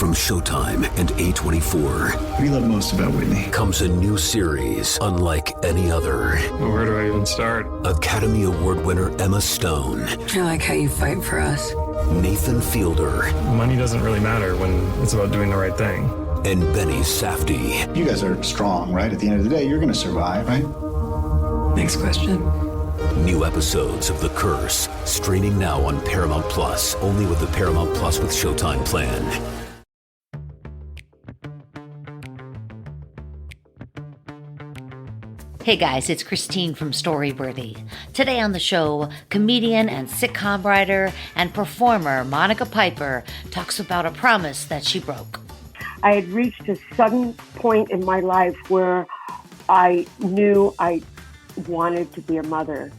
From Showtime and A24. What do you love most about Whitney? Comes a new series unlike any other. Well, where do I even start? Academy Award winner Emma Stone. I like how you fight for us. Nathan Fielder. Money doesn't really matter when it's about doing the right thing. And Benny Safdie. You guys are strong, right? At the end of the day, you're going to survive, right? Next question. New episodes of The Curse, streaming now on Paramount Plus, only with the Paramount Plus with Showtime plan. Hey guys, it's Christine from Storyworthy. Today on the show, comedian and sitcom writer and performer Monica Piper talks about a promise that she broke. I had reached a sudden point in my life where I knew I wanted to be a mother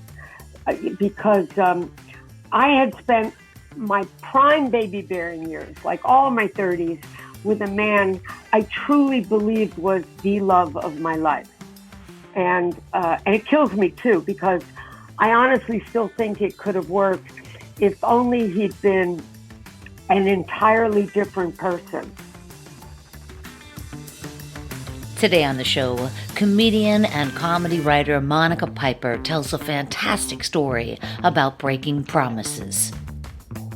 because I had spent my prime baby bearing years, like all of my 30s, with a man I truly believed was the love of my life. And it kills me too, because I honestly still think it could have worked if only he'd been an entirely different person. Today on the show, comedian and comedy writer Monica Piper tells a fantastic story about breaking promises.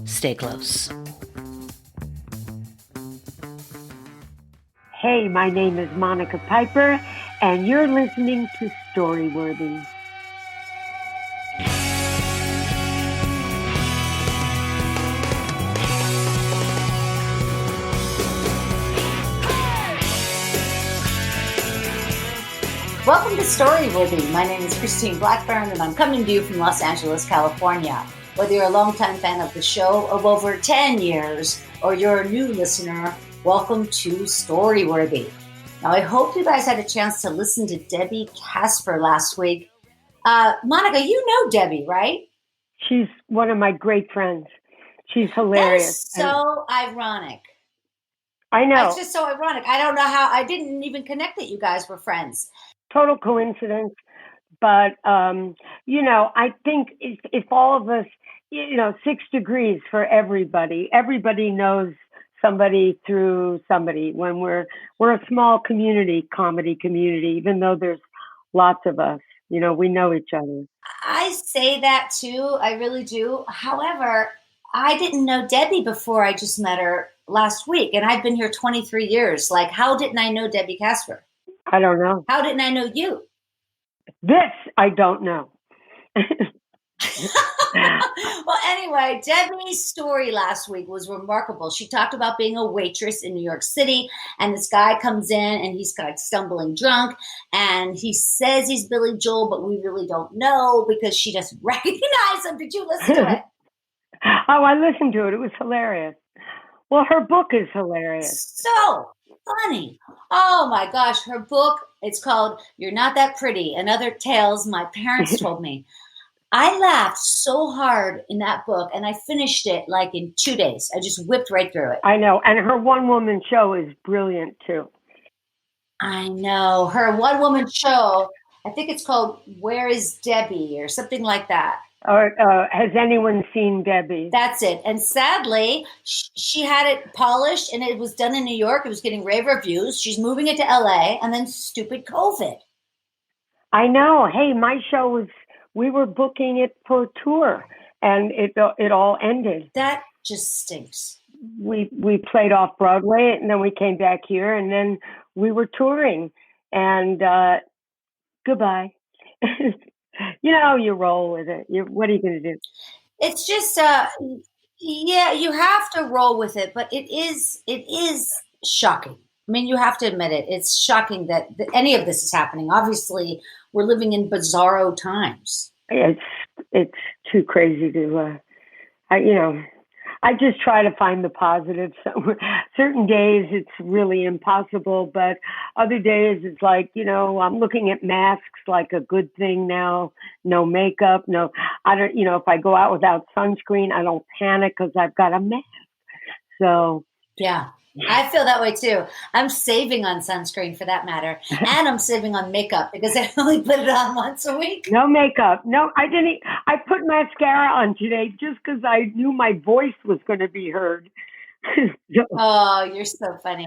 Stay close. Hey, my name is Monica Piper, and you're listening to Storyworthy. Welcome to Storyworthy. My name is Christine Blackburn, and I'm coming to you from Los Angeles, California. Whether you're a longtime fan of the show of over 10 years or you're a new listener, welcome to Storyworthy. Now, I hope you guys had a chance to listen to Debbie Casper last week. Monica, you know Debbie, right? She's one of my great friends. She's hilarious. That is so ironic. I know. It's just so ironic. I don't know how, I didn't even connect that you guys were friends. Total coincidence. But, I think if all of us, 6 degrees for everybody. Everybody knows somebody through somebody. When we're a small comedy community, even though there's lots of us, we know each other. I say that too. I really do. However, I didn't know Debbie before I just met her last week, and I've been here 23 years. Like, how didn't I know Debbie Casper? I don't know. How didn't I know you? This I don't know. Well, anyway, Debbie's story last week was remarkable. She talked about being a waitress in New York City, and this guy comes in and he's got stumbling drunk, and he says he's Billy Joel, but we really don't know because she doesn't recognize him. Did you listen to it? Oh, I listened to it. It was hilarious. Well, her book is hilarious. So funny. Oh my gosh, her book, it's called You're Not That Pretty and Other Tales My Parents Told Me. I laughed so hard in that book, and I finished it like in 2 days. I just whipped right through it. I know. And her one-woman show is brilliant, too. I know. Her one-woman show, I think it's called Where is Debbie or something like that. Or has anyone seen Debbie? That's it. And sadly, she had it polished, and it was done in New York. It was getting rave reviews. She's moving it to L.A., and then stupid COVID. I know. Hey, my show was... We were booking it for tour, and it all ended. That just stinks. We played off Broadway, and then we came back here, and then we were touring. And goodbye. You roll with it. What are you going to do? It's just, you have to roll with it, but it is shocking. I mean, you have to admit it. It's shocking that any of this is happening. Obviously, we're living in bizarro times. It's too crazy to, I just try to find the positive. So, certain days it's really impossible, but other days it's like, I'm looking at masks like a good thing now. No makeup, no, I don't, if I go out without sunscreen, I don't panic because I've got a mask. So. Yeah. I feel that way too. I'm saving on sunscreen for that matter. And I'm saving on makeup because I only put it on once a week. No makeup. No, I didn't. I put mascara on today just because I knew my voice was going to be heard. Oh, you're so funny.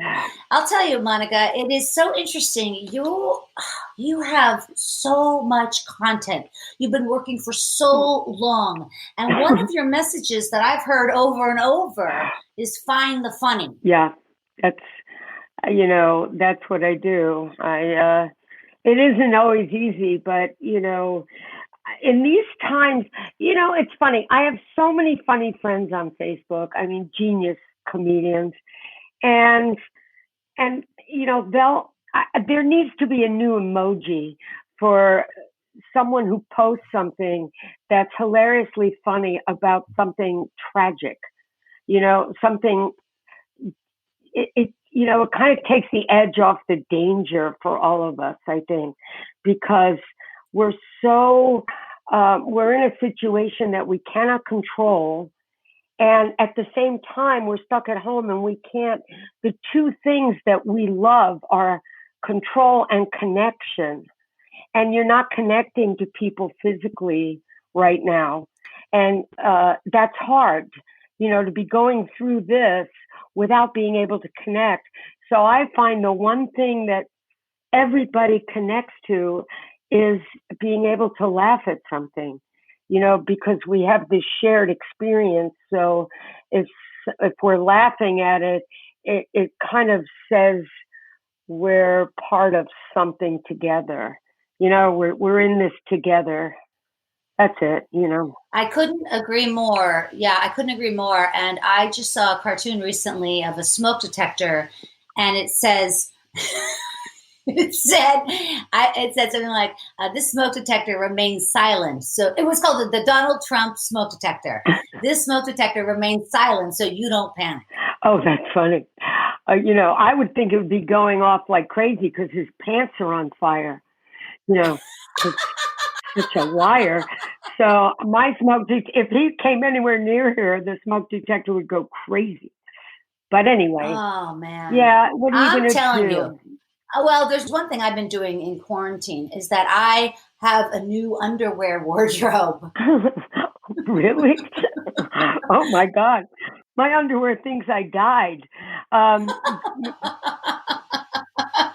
I'll tell you, Monica, it is so interesting. You have so much content. You've been working for so long. And one of your messages that I've heard over and over is find the funny. Yeah, that's that's what I do. It isn't always easy, but in these times, it's funny. I have so many funny friends on Facebook. I mean, genius comedians, and there needs to be a new emoji for someone who posts something that's hilariously funny about something tragic. Something it kind of takes the edge off the danger for all of us, I think, because we're in a situation that we cannot control. And at the same time, we're stuck at home and the two things that we love are control and connection. And you're not connecting to people physically right now. And that's hard, to be going through this without being able to connect. So I find the one thing that everybody connects to is being able to laugh at something, because we have this shared experience. So if we're laughing at it, it kind of says we're part of something together. We're in this together. That's it, I couldn't agree more. Yeah, I couldn't agree more. And I just saw a cartoon recently of a smoke detector, and it says, it said something like, this smoke detector remains silent. So it was called the Donald Trump smoke detector. This smoke detector remains silent so you don't panic. Oh, that's funny. I would think it would be going off like crazy because his pants are on fire. Such a liar. So my if he came anywhere near here, the smoke detector would go crazy. But anyway. Oh, man. Yeah, what are you going to do? I'm telling you. Well, there's one thing I've been doing in quarantine is that I have a new underwear wardrobe. Really? Oh, my God. My underwear thinks I died.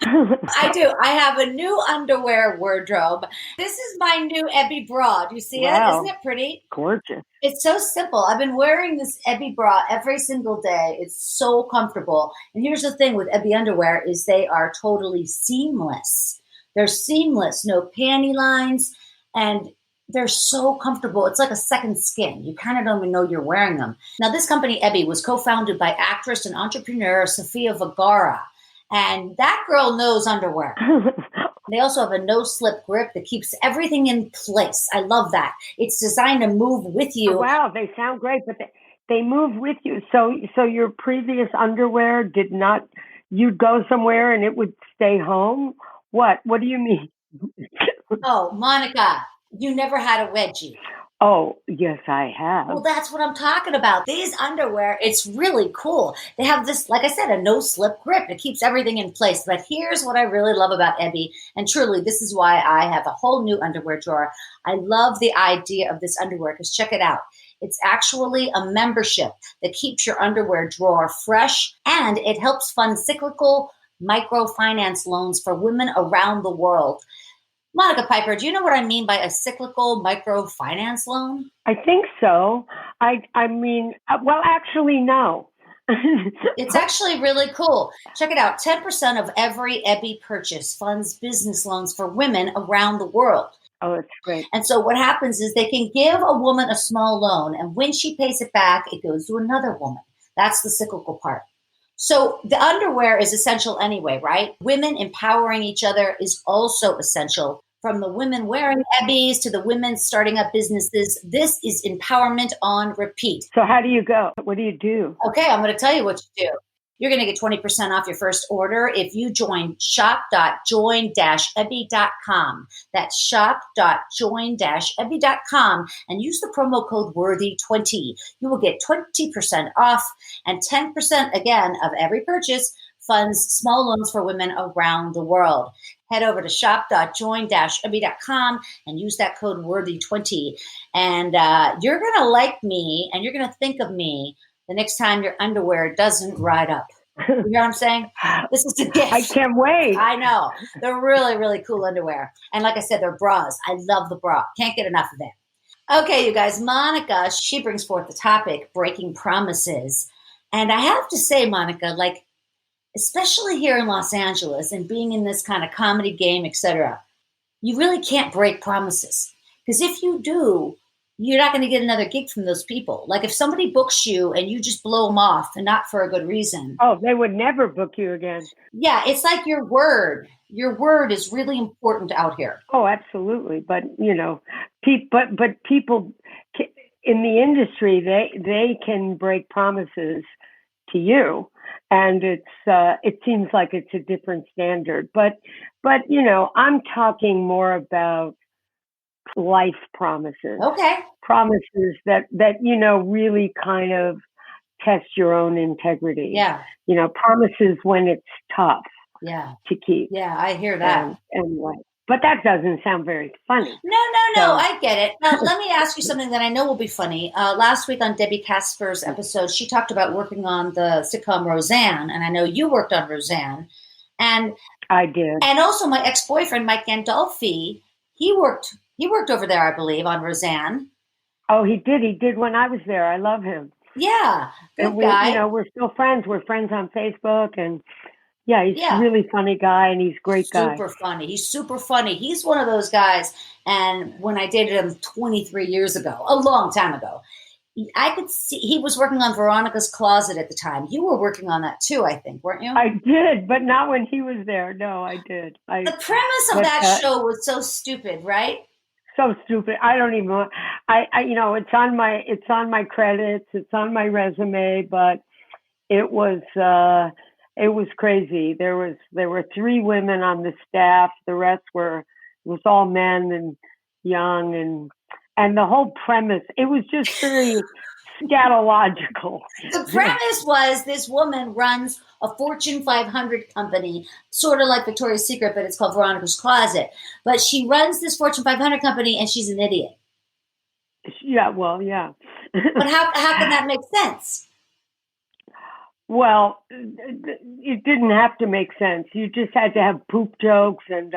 I do. I have a new underwear wardrobe. This is my new Ebby bra. Do you see it? Isn't it pretty? Gorgeous. It's so simple. I've been wearing this Ebby bra every single day. It's so comfortable. And here's the thing with Ebby underwear is they are totally seamless. They're seamless, no panty lines, and they're so comfortable. It's like a second skin. You kind of don't even know you're wearing them. Now, this company, Ebby, was co-founded by actress and entrepreneur Sofia Vergara. And that girl knows underwear. They also have a no-slip grip that keeps everything in place. I love that. It's designed to move with you. Oh, wow, they sound great, but they move with you. So your previous underwear did not, you'd go somewhere and it would stay home? What do you mean? Oh, Monica, you never had a wedgie. Oh, yes, I have. Well, that's what I'm talking about. These underwear, it's really cool. They have this, like I said, a no-slip grip. It keeps everything in place. But here's what I really love about Ebby, and truly, this is why I have a whole new underwear drawer. I love the idea of this underwear, because check it out. It's actually a membership that keeps your underwear drawer fresh, and it helps fund cyclical microfinance loans for women around the world. Monica Piper, do you know what I mean by a cyclical microfinance loan? I think so. I mean, well, actually, no. It's actually really cool. Check it out. 10% of every Ebby purchase funds business loans for women around the world. Oh, that's great. And so what happens is they can give a woman a small loan, and when she pays it back, it goes to another woman. That's the cyclical part. So the underwear is essential anyway, right? Women empowering each other is also essential. From the women wearing Ebbies to the women starting up businesses, this is empowerment on repeat. So how do you go? What do you do? Okay, I'm going to tell you what you do. You're going to get 20% off your first order if you join shop.join-ebby.com. That's shop.join-ebby.com and use the promo code WORTHY20. You will get 20% off, and 10% again of every purchase funds small loans for women around the world. Head over to shop.join-ebby.com and use that code WORTHY20. And you're going to like me, and you're going to think of me the next time your underwear doesn't ride up. You know what I'm saying? This is a gift. I can't wait. I know. They're really, really cool underwear. And like I said, they're bras. I love the bra. Can't get enough of it. Okay, you guys, Monica, she brings forth the topic, breaking promises. And I have to say, Monica, like, especially here in Los Angeles and being in this kind of comedy game, etc., you really can't break promises. Because if you do, you're not going to get another gig from those people. Like if somebody books you and you just blow them off and not for a good reason. Oh, they would never book you again. Yeah, it's like your word. Your word is really important out here. Oh, absolutely. But, you know, but people in the industry, they can break promises to you. And it seems like it's a different standard. But, you know, I'm talking more about life promises. Okay. Promises that, you know, really kind of test your own integrity. Yeah. You know, promises when it's tough to keep. Yeah, I hear that. But that doesn't sound very funny. No, I get it. Now, let me ask you something that I know will be funny. Last week on Debbie Casper's episode, she talked about working on the sitcom Roseanne, and I know you worked on Roseanne. And I did. And also my ex-boyfriend, Mike Gandolfi, he worked over there, I believe, on Roseanne. Oh, he did. He did when I was there. I love him. Yeah, good guy. You know, we're still friends. We're friends on Facebook, and yeah, he's a really funny guy, and he's a great guy. Super funny. He's super funny. He's one of those guys. And when I dated him 23 years ago, a long time ago, I could see he was working on Veronica's Closet at the time. You were working on that too, I think, weren't you? I did, but not when he was there. No, I did. The premise of that show was so stupid, right? So stupid. I don't even. I you know, it's on my credits. It's on my resume, but it was crazy. There were 3 women on the staff. The rest was all men and young, and the whole premise, it was just very scatological. The premise was this woman runs a Fortune 500 company, sort of like Victoria's Secret, but it's called Veronica's Closet. But she runs this Fortune 500 company, and she's an idiot. Yeah, well, yeah. But how can that make sense? Well, it didn't have to make sense. You just had to have poop jokes and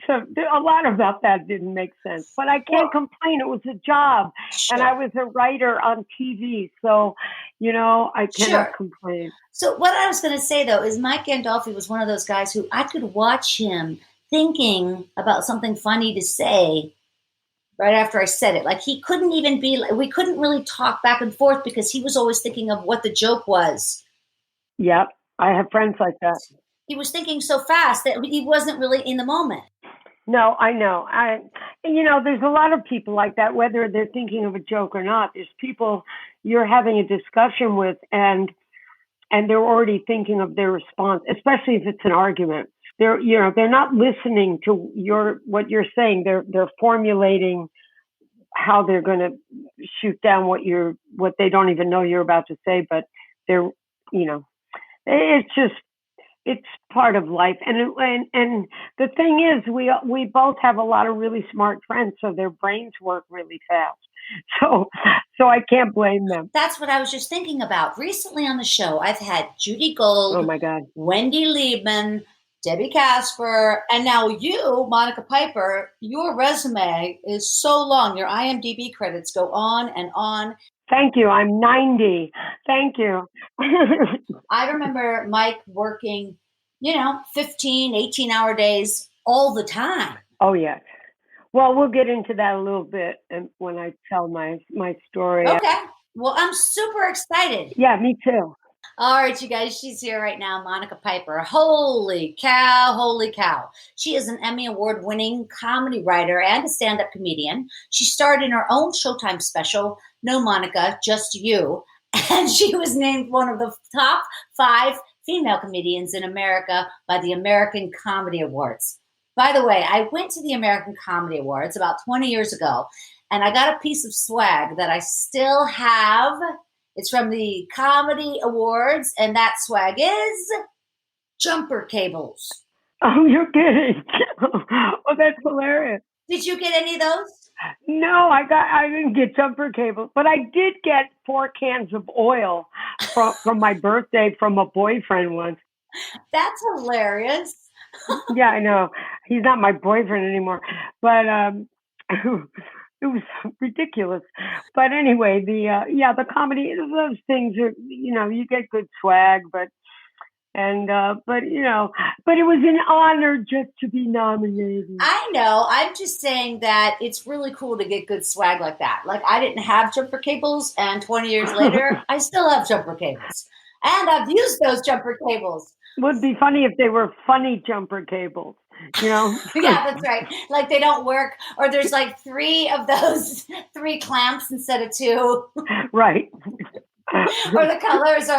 so a lot about that didn't make sense. But I can't complain. It was a job, and I was a writer on TV, so you know I cannot complain. So what I was going to say though is Mike Gandolfi was one of those guys who I could watch him thinking about something funny to say right after I said it. Like he couldn't even we couldn't really talk back and forth because he was always thinking of what the joke was. Yep, I have friends like that. He was thinking so fast that he wasn't really in the moment. No, I know. You know, there's a lot of people like that, whether they're thinking of a joke or not. There's people you're having a discussion with and they're already thinking of their response, especially if it's an argument. They're not listening to what you're saying. They're formulating how they're going to shoot down what they don't even know you're about to say, but they're, you know, it's part of life. And the thing is, we both have a lot of really smart friends, so their brains work really fast. So I can't blame them. That's what I was just thinking about. Recently on the show, I've had Judy Gold, oh my God, Wendy Liebman, Debbie Casper, and now you, Monica Piper. Your resume is so long. Your IMDb credits go on and on. Thank you. I'm 90. Thank you. I remember Mike working, 15, 18-hour days all the time. Oh, yes. Well, we'll get into that a little bit when I tell my story. Okay. Well, I'm super excited. Yeah, me too. All right, you guys, she's here right now, Monica Piper. Holy cow, holy cow. She is an Emmy Award-winning comedy writer and a stand-up comedian. She starred in her own Showtime special, No Monica, Just You, and she was named one of the top 5 female comedians in America by the American Comedy Awards. By the way, I went to the American Comedy Awards about 20 years ago, and I got a piece of swag that I still have. It's from the Comedy Awards, and that swag is jumper cables. Oh, you're kidding. Oh, that's hilarious. Did you get any of those? No, I didn't get jumper cables, but I did get 4 cans of oil from my birthday from a boyfriend once. That's hilarious. Yeah, I know. He's not my boyfriend anymore, but it was ridiculous. But anyway, the comedy, those things are, you get good swag, but it was an honor just to be nominated. I know. I'm just saying that it's really cool to get good swag like that. Like, I didn't have jumper cables, and 20 years later, I still have jumper cables. And I've used those jumper cables. It would be funny if they were funny jumper cables, Yeah, that's right. Like, they don't work, or there's like 3 of those, 3 clamps instead of 2. Right. Or the colors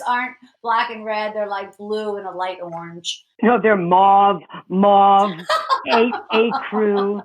aren't black and red, they're like blue and a light orange. No, they're mauve, a crew.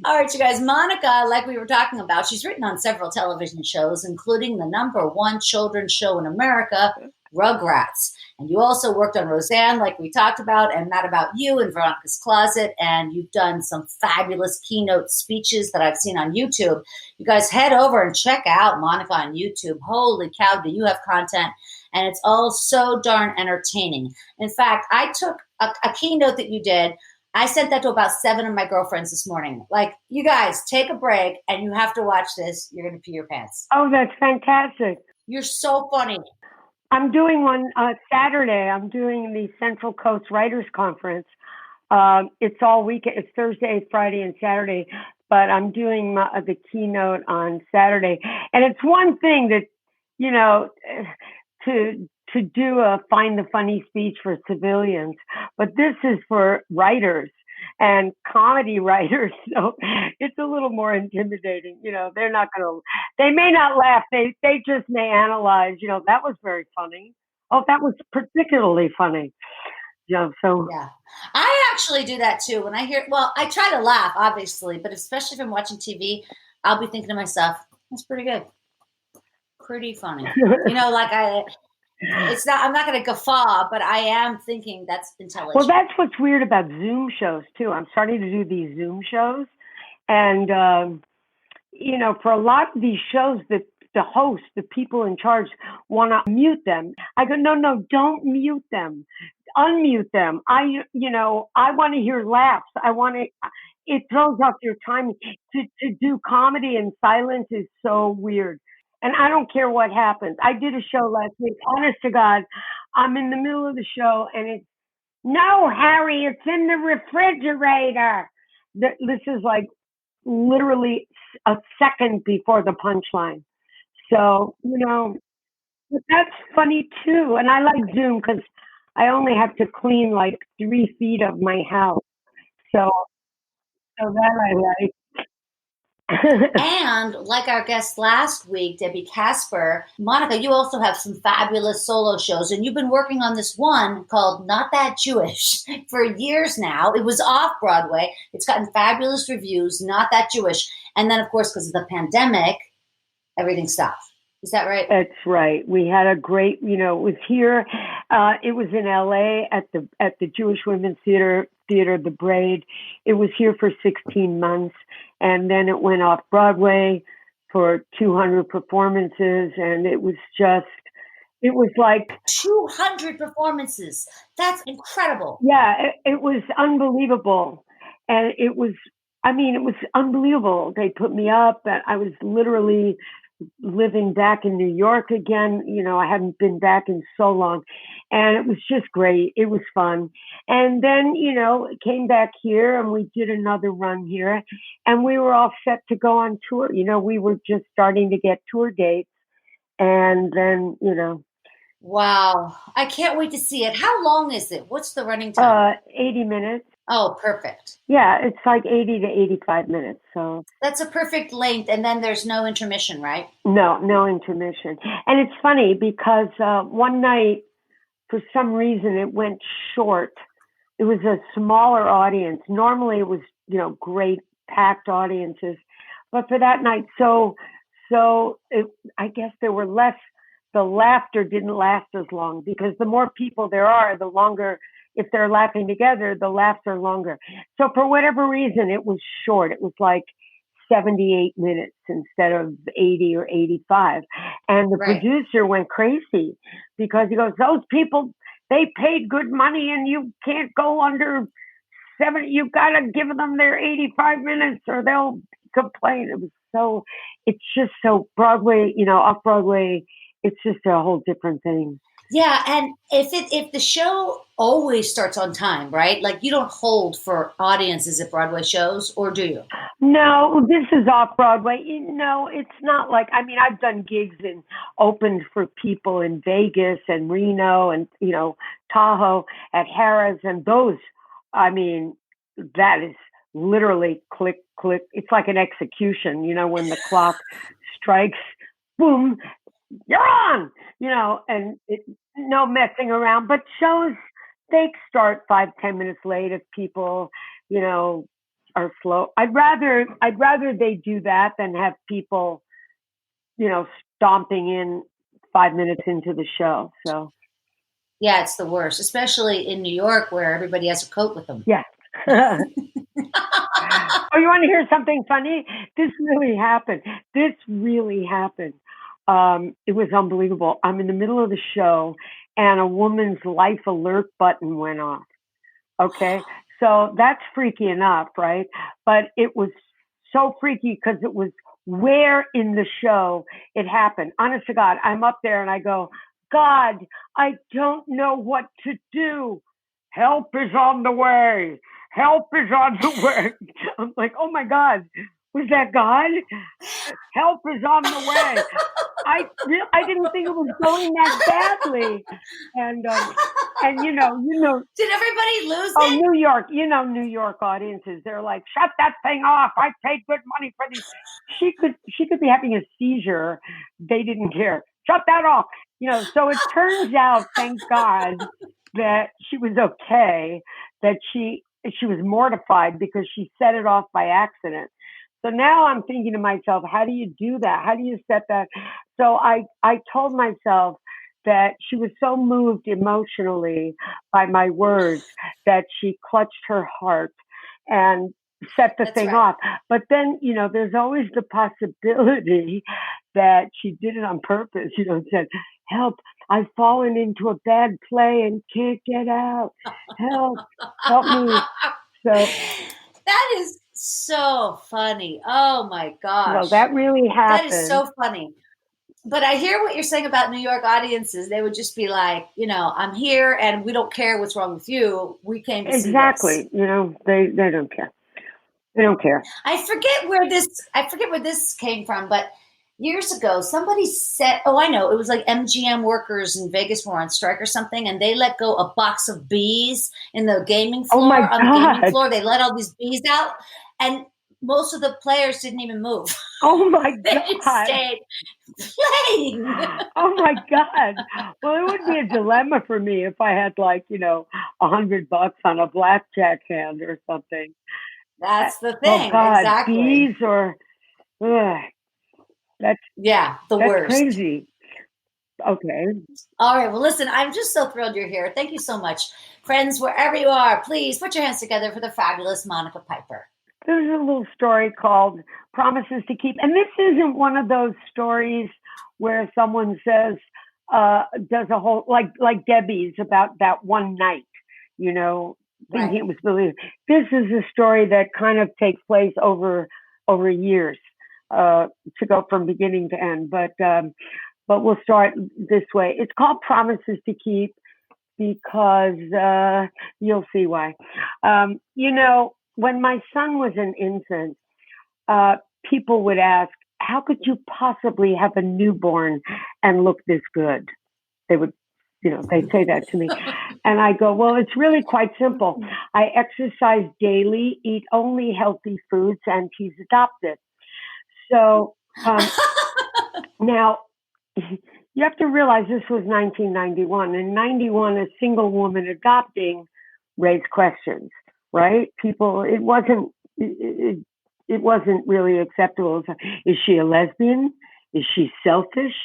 All right, you guys, Monica, like we were talking about, she's written on several television shows, including the #1 children's show in America, Rugrats. And you also worked on Roseanne, like we talked about, and Not About You in Veronica's Closet. And you've done some fabulous keynote speeches that I've seen on YouTube. You guys head over and check out Monica on YouTube. Holy cow, do you have content? And it's all so darn entertaining. In fact, I took a keynote that you did. I sent that to about 7 of my girlfriends this morning. Like, you guys, take a break, and you have to watch this. You're going to pee your pants. Oh, that's fantastic. You're so funny. I'm doing one Saturday. I'm doing the Central Coast Writers Conference. It's all weekend. It's Thursday, Friday, and Saturday. But I'm doing the keynote on Saturday. And it's one thing that, to do a find the funny speech for civilians. But this is for writers and comedy writers. So it's a little more intimidating. They're not going to, they may not laugh. They just may analyze, that was very funny. Oh, that was particularly funny. Yeah. I actually do that too. When I hear, I try to laugh, obviously, but especially if I'm watching TV, I'll be thinking to myself, that's pretty good. Pretty funny. I'm not going to guffaw, but I am thinking that's intelligent. Well, that's what's weird about Zoom shows too. I'm starting to do these Zoom shows, and for a lot of these shows, the host, the people in charge, want to mute them. I go, no, don't mute them, unmute them. I want to hear laughs. It throws off your time. To do comedy in silence is so weird. And I don't care what happens. I did a show last week. Honest to God, I'm in the middle of the show, and it's, no, Harry, it's in the refrigerator. This is like literally a second before the punchline. So, but that's funny too. And I like Zoom because I only have to clean like 3 feet of my house. So that I like. And like our guest last week, Debbie Casper, Monica, you also have some fabulous solo shows, and you've been working on this one called Not That Jewish for years now. It was off Broadway. It's gotten fabulous reviews, Not That Jewish. And then, of course, because of the pandemic, everything stopped. Is that right? That's right. We had a great, it was here. It was in LA at the Jewish Women's Theater, The Braid. It was here for 16 months. And then it went off Broadway for 200 performances. And it was like 200 performances. That's incredible. Yeah, it was unbelievable. And it was unbelievable. They put me up, and I was literally living back in New York again. I hadn't been back in so long, and it was just great. It was fun. And then, came back here, and we did another run here, and we were all set to go on tour. We were just starting to get tour dates, and then, Wow. I can't wait to see it. How long is it? What's the running time? 80 minutes. Oh, perfect. Yeah, it's like 80 to 85 minutes. So that's a perfect length. And then there's no intermission, right? No intermission. And it's funny because one night, for some reason, it went short. It was a smaller audience. Normally it was, great packed audiences. But for that night, I guess there were less, the laughter didn't last as long because the more people there are, the longer if they're laughing together, the laughs are longer. So for whatever reason, it was short. It was like 78 minutes instead of 80 or 85. And the Right. producer went crazy because he goes, those people, they paid good money and you can't go under 70. You've got to give them their 85 minutes or they'll complain. It's just so Broadway, off Broadway, it's just a whole different thing. Yeah, and if the show always starts on time, right? Like you don't hold for audiences at Broadway shows, or do you? No, this is off Broadway. It's not like, I've done gigs and opened for people in Vegas and Reno and, Tahoe at Harrah's, and those, that is literally click, click. It's like an execution, when the clock strikes, boom, you're on, and no messing around. But shows, they start 5-10 minutes late if people, are slow. I'd rather they do that than have people, stomping in 5 minutes into the show. So Yeah, it's the worst, especially in New York where everybody has a coat with them. yeah. Oh, you want to hear something funny? This really happened. It was unbelievable. I'm in the middle of the show and a woman's life alert button went off. Okay. So that's freaky enough, right? But it was so freaky because it was where in the show it happened. Honest to God, I'm up there and I go, God, I don't know what to do. Help is on the way. Help is on the way. I'm like, oh my God, was that God? Help is on the way. I didn't think it was going that badly. And Did everybody lose oh, it? New York, New York audiences, they're like, shut that thing off. I paid good money for these. She could be having a seizure. They didn't care. Shut that off. So it turns out, thank God, that she was okay, that she was mortified because she set it off by accident. So now I'm thinking to myself, how do you do that? How do you set that? So I told myself that she was so moved emotionally by my words that she clutched her heart and set the thing off. But then, there's always the possibility that she did it on purpose, said, help, I've fallen into a bad play and can't get out. Help me. So that is so funny. Oh my gosh. Well, that really happened. That is so funny. But I hear what you're saying about New York audiences. They would just be like, I'm here and we don't care what's wrong with you. We came to see this. Exactly. They don't care. They don't care. I forget where this came from, but years ago, somebody said, I know, it was like MGM workers in Vegas were on strike or something, and they let go a box of bees in the gaming floor. Oh my God. On the gaming floor, they let all these bees out, and most of the players didn't even move. Oh my They God. just stayed playing. Oh my God. Well, it would be a dilemma for me if I had $100 on a blackjack hand or something. That's the thing. Oh God, exactly. bees or that's the worst. Crazy. Okay. All right. Well, listen, I'm just so thrilled you're here. Thank you so much. Friends, wherever you are, please put your hands together for the fabulous Monica Piper. There's a little story called Promises to Keep. And this isn't one of those stories where someone says, does a whole, like Debbie's about that one night, thinking it was believed. This is a story that kind of takes place over years, to go from beginning to end. But we'll start this way. It's called Promises to Keep because you'll see why. When my son was an infant, people would ask, how could you possibly have a newborn and look this good? They would, they'd say that to me. And I go, well, it's really quite simple. I exercise daily, eat only healthy foods, and he's adopted. So now you have to realize this was 1991. In 91, a single woman adopting raised questions, right? People, it wasn't really acceptable. Is she a lesbian? Is she selfish?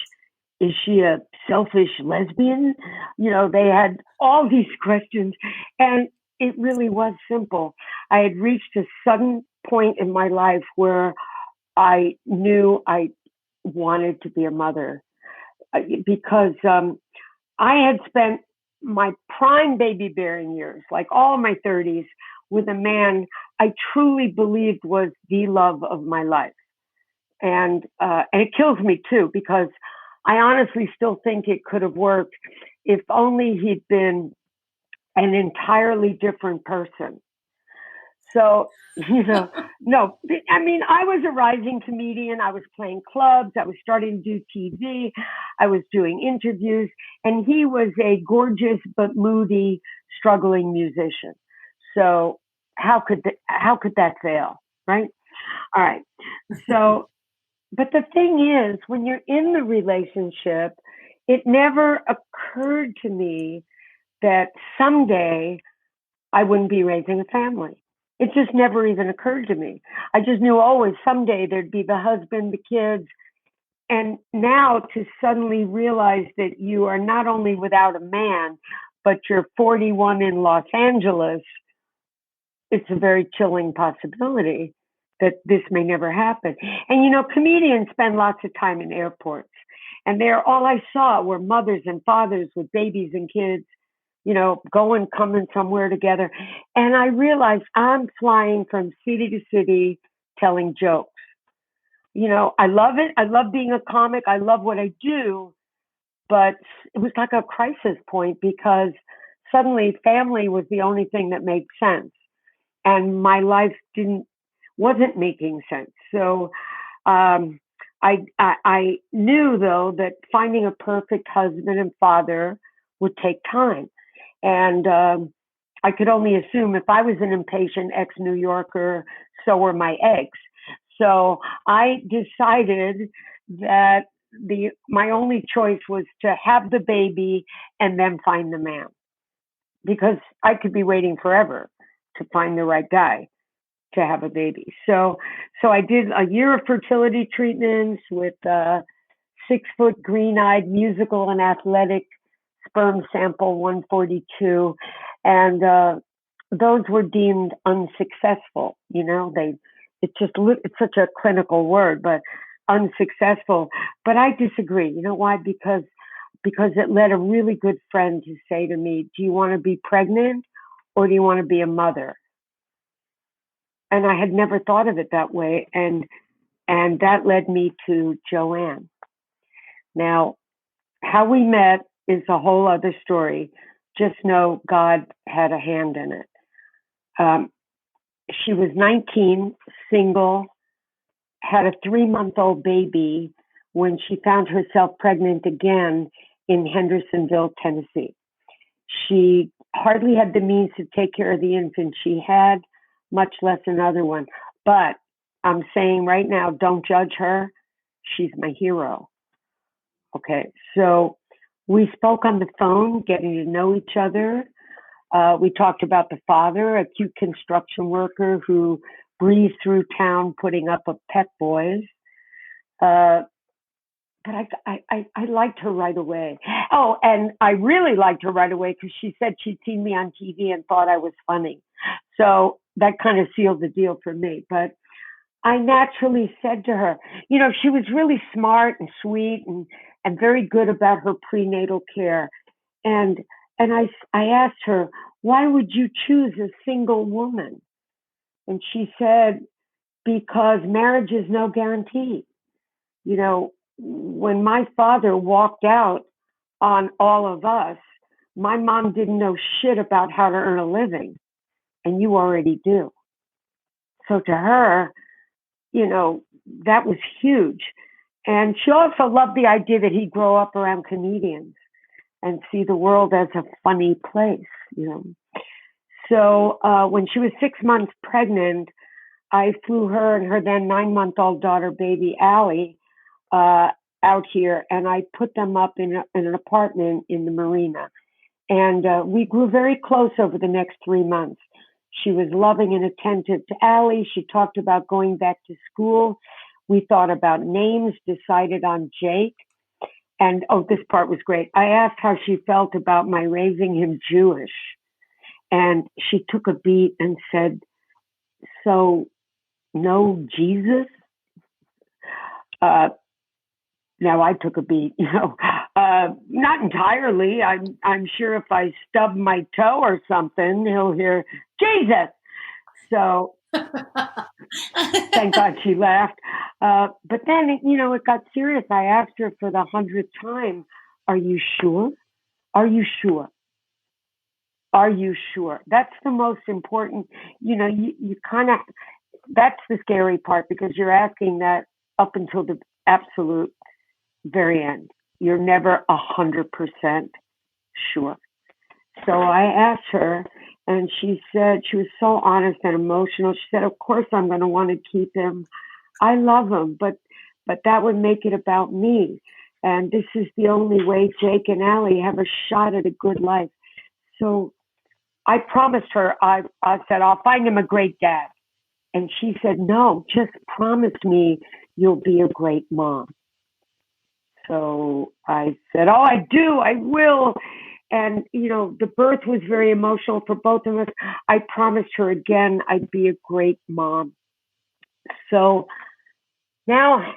is she a selfish lesbian? They had all these questions, and it really was simple. I had reached a sudden point in my life where I knew I wanted to be a mother because I had spent my prime baby bearing years, like all my 30s, with a man I truly believed was the love of my life. And it kills me too, because I honestly still think it could have worked if only he'd been an entirely different person. So, no, I mean, I was a rising comedian. I was playing clubs. I was starting to do TV. I was doing interviews. And he was a gorgeous but moody, struggling musician. So how could that fail? Right? All right. So, but the thing is, when you're in the relationship, it never occurred to me that someday I wouldn't be raising a family. It just never even occurred to me. I just knew always someday there'd be the husband, the kids. And now to suddenly realize that you are not only without a man, but you're 41 in Los Angeles, it's a very chilling possibility that this may never happen. And comedians spend lots of time in airports. And there, all I saw were mothers and fathers with babies and kids, going, coming somewhere together. And I realized I'm flying from city to city telling jokes. I love it. I love being a comic. I love what I do. But it was like a crisis point because suddenly family was the only thing that made sense. And my life wasn't making sense. So I knew, though, that finding a perfect husband and father would take time. And I could only assume if I was an impatient ex-New Yorker, so were my eggs. So I decided that my only choice was to have the baby and then find the man, because I could be waiting forever to find the right guy to have a baby. So I did a year of fertility treatments with 6-foot green-eyed musical and athletic sperm sample 142, and those were deemed unsuccessful. It's such a clinical word, but unsuccessful. But I disagree. You know why? Because it led a really good friend to say to me, "Do you want to be pregnant or do you want to be a mother?" And I had never thought of it that way, and that led me to Joanne. Now, how we met is a whole other story. Just know God had a hand in it. She was 19, single, had a 3-month-old baby when she found herself pregnant again in Hendersonville, Tennessee. She hardly had the means to take care of the infant she had, much less another one. But I'm saying right now, don't judge her. She's my hero. Okay, so we spoke on the phone, getting to know each other. We talked about the father, a cute construction worker who breezed through town putting up a Pep Boys. But I liked her right away. Oh, and I really liked her right away because she said she'd seen me on TV and thought I was funny. So that kind of sealed the deal for me. But I naturally said to her, she was really smart and sweet and very good about her prenatal care. And I asked her, why would you choose a single woman? And she said, because marriage is no guarantee. When my father walked out on all of us, my mom didn't know shit about how to earn a living, and you already do. So to her, that was huge. And she also loved the idea that he'd grow up around comedians and see the world as a funny place, So when she was 6 months pregnant, I flew her and her then 9-month-old daughter, baby Allie, out here, and I put them up in an apartment in the marina. And we grew very close over the next 3 months. She was loving and attentive to Allie. She talked about going back to school. We thought about names, decided on Jake. And this part was great. I asked how she felt about my raising him Jewish. And she took a beat and said, "So, no Jesus?" Now I took a beat, not entirely. I'm sure if I stub my toe or something, he'll hear Jesus. So thank God she laughed. But then, it got serious. I asked her for the 100th time, "Are you sure? Are you sure? Are you sure?" That's the most important. You kind of, that's the scary part, because you're asking that up until the absolute very end. You're never 100% sure. So I asked her, and she said, she was so honest and emotional. She said, "Of course I'm going to want to keep him. I love him, but that would make it about me. And this is the only way Jake and Allie have a shot at a good life." So I promised her, I said, "I'll find him a great dad." And she said, "No, just promise me you'll be a great mom." So I said, "Oh, I do, I will." And, the birth was very emotional for both of us. I promised her again I'd be a great mom. So now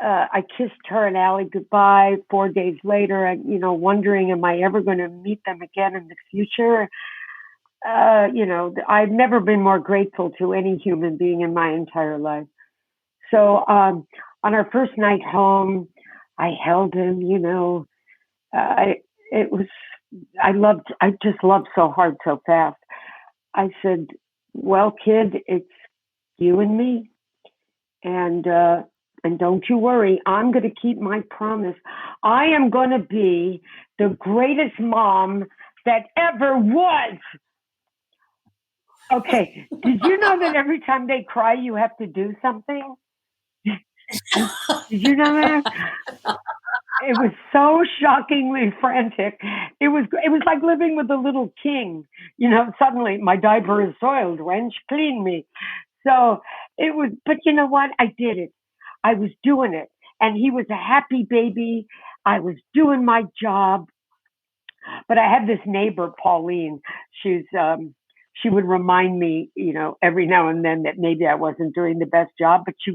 I kissed her and Allie goodbye 4 days later, and, wondering, am I ever going to meet them again in the future? I've never been more grateful to any human being in my entire life. So on our first night home, I held him, I just loved so hard, so fast. I said, "Well, kid, it's you and me. And don't you worry, I'm going to keep my promise. I am going to be the greatest mom that ever was." Okay. Did you know that every time they cry, you have to do something? Did you know that? It was so shockingly frantic. It was like living with a little king. Suddenly my diaper is soiled. Wench, clean me. So it was, but you know what? I did it. I was doing it. And he was a happy baby. I was doing my job. But I had this neighbor, Pauline. She would remind me, every now and then that maybe I wasn't doing the best job, but she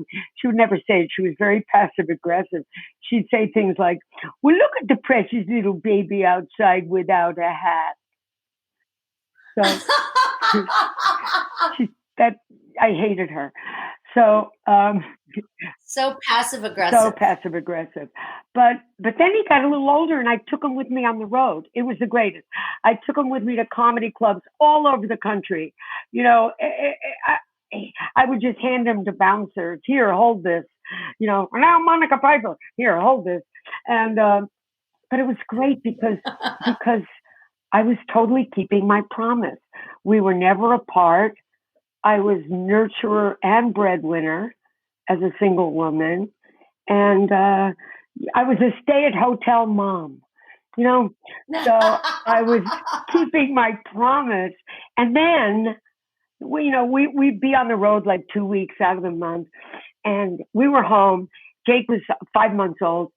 would never say it. She was very passive aggressive. She'd say things like, "Well, look at the precious little baby outside without a hat." So I hated her. So so passive aggressive. So passive aggressive. But then he got a little older, and I took him with me on the road. It was the greatest. I took him with me to comedy clubs all over the country. I would just hand him to bouncers. "Here, hold this." Now Monica Piper. "Here, hold this." And but it was great because I was totally keeping my promise. We were never apart. I was nurturer and breadwinner as a single woman. And I was a stay-at-hotel mom, so I was keeping my promise. And then, we'd be on the road like 2 weeks out of the month. And we were home. Jake was 5 months old.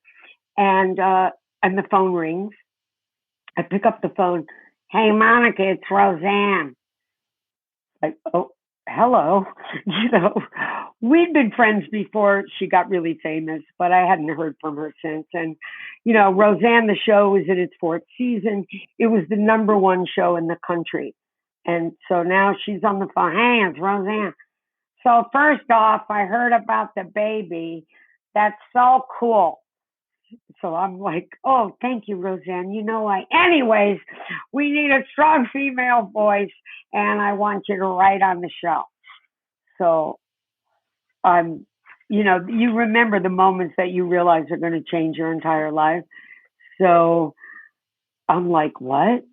And the phone rings. I pick up the phone. "Hey, Monica, it's Roseanne." Like, "Oh, hello." We'd been friends before she got really famous, but I hadn't heard from her since. And, Roseanne, the show was in its 4th season. It was the #1 show in the country. And so now she's on the phone. "Hey, it's Roseanne. So first off, I heard about the baby. That's so cool." So I'm like, "Oh, thank you, Roseanne. Anyways, we need a strong female voice, and I want you to write on the show." So you remember the moments that you realize are going to change your entire life. So I'm like, what?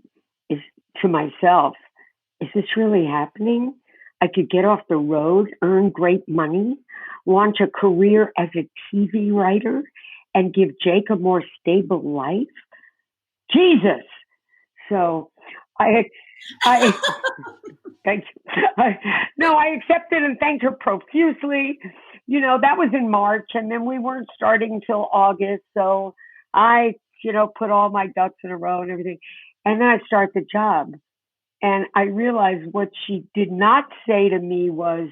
To myself, is this really happening? I could get off the road, earn great money, launch a career as a TV writer, and give Jake a more stable life. Jesus. So I thank you. I accepted and thanked her profusely. That was in March, and then we weren't starting till August. So I, put all my ducks in a row and everything. And then I start the job. And I realized what she did not say to me was,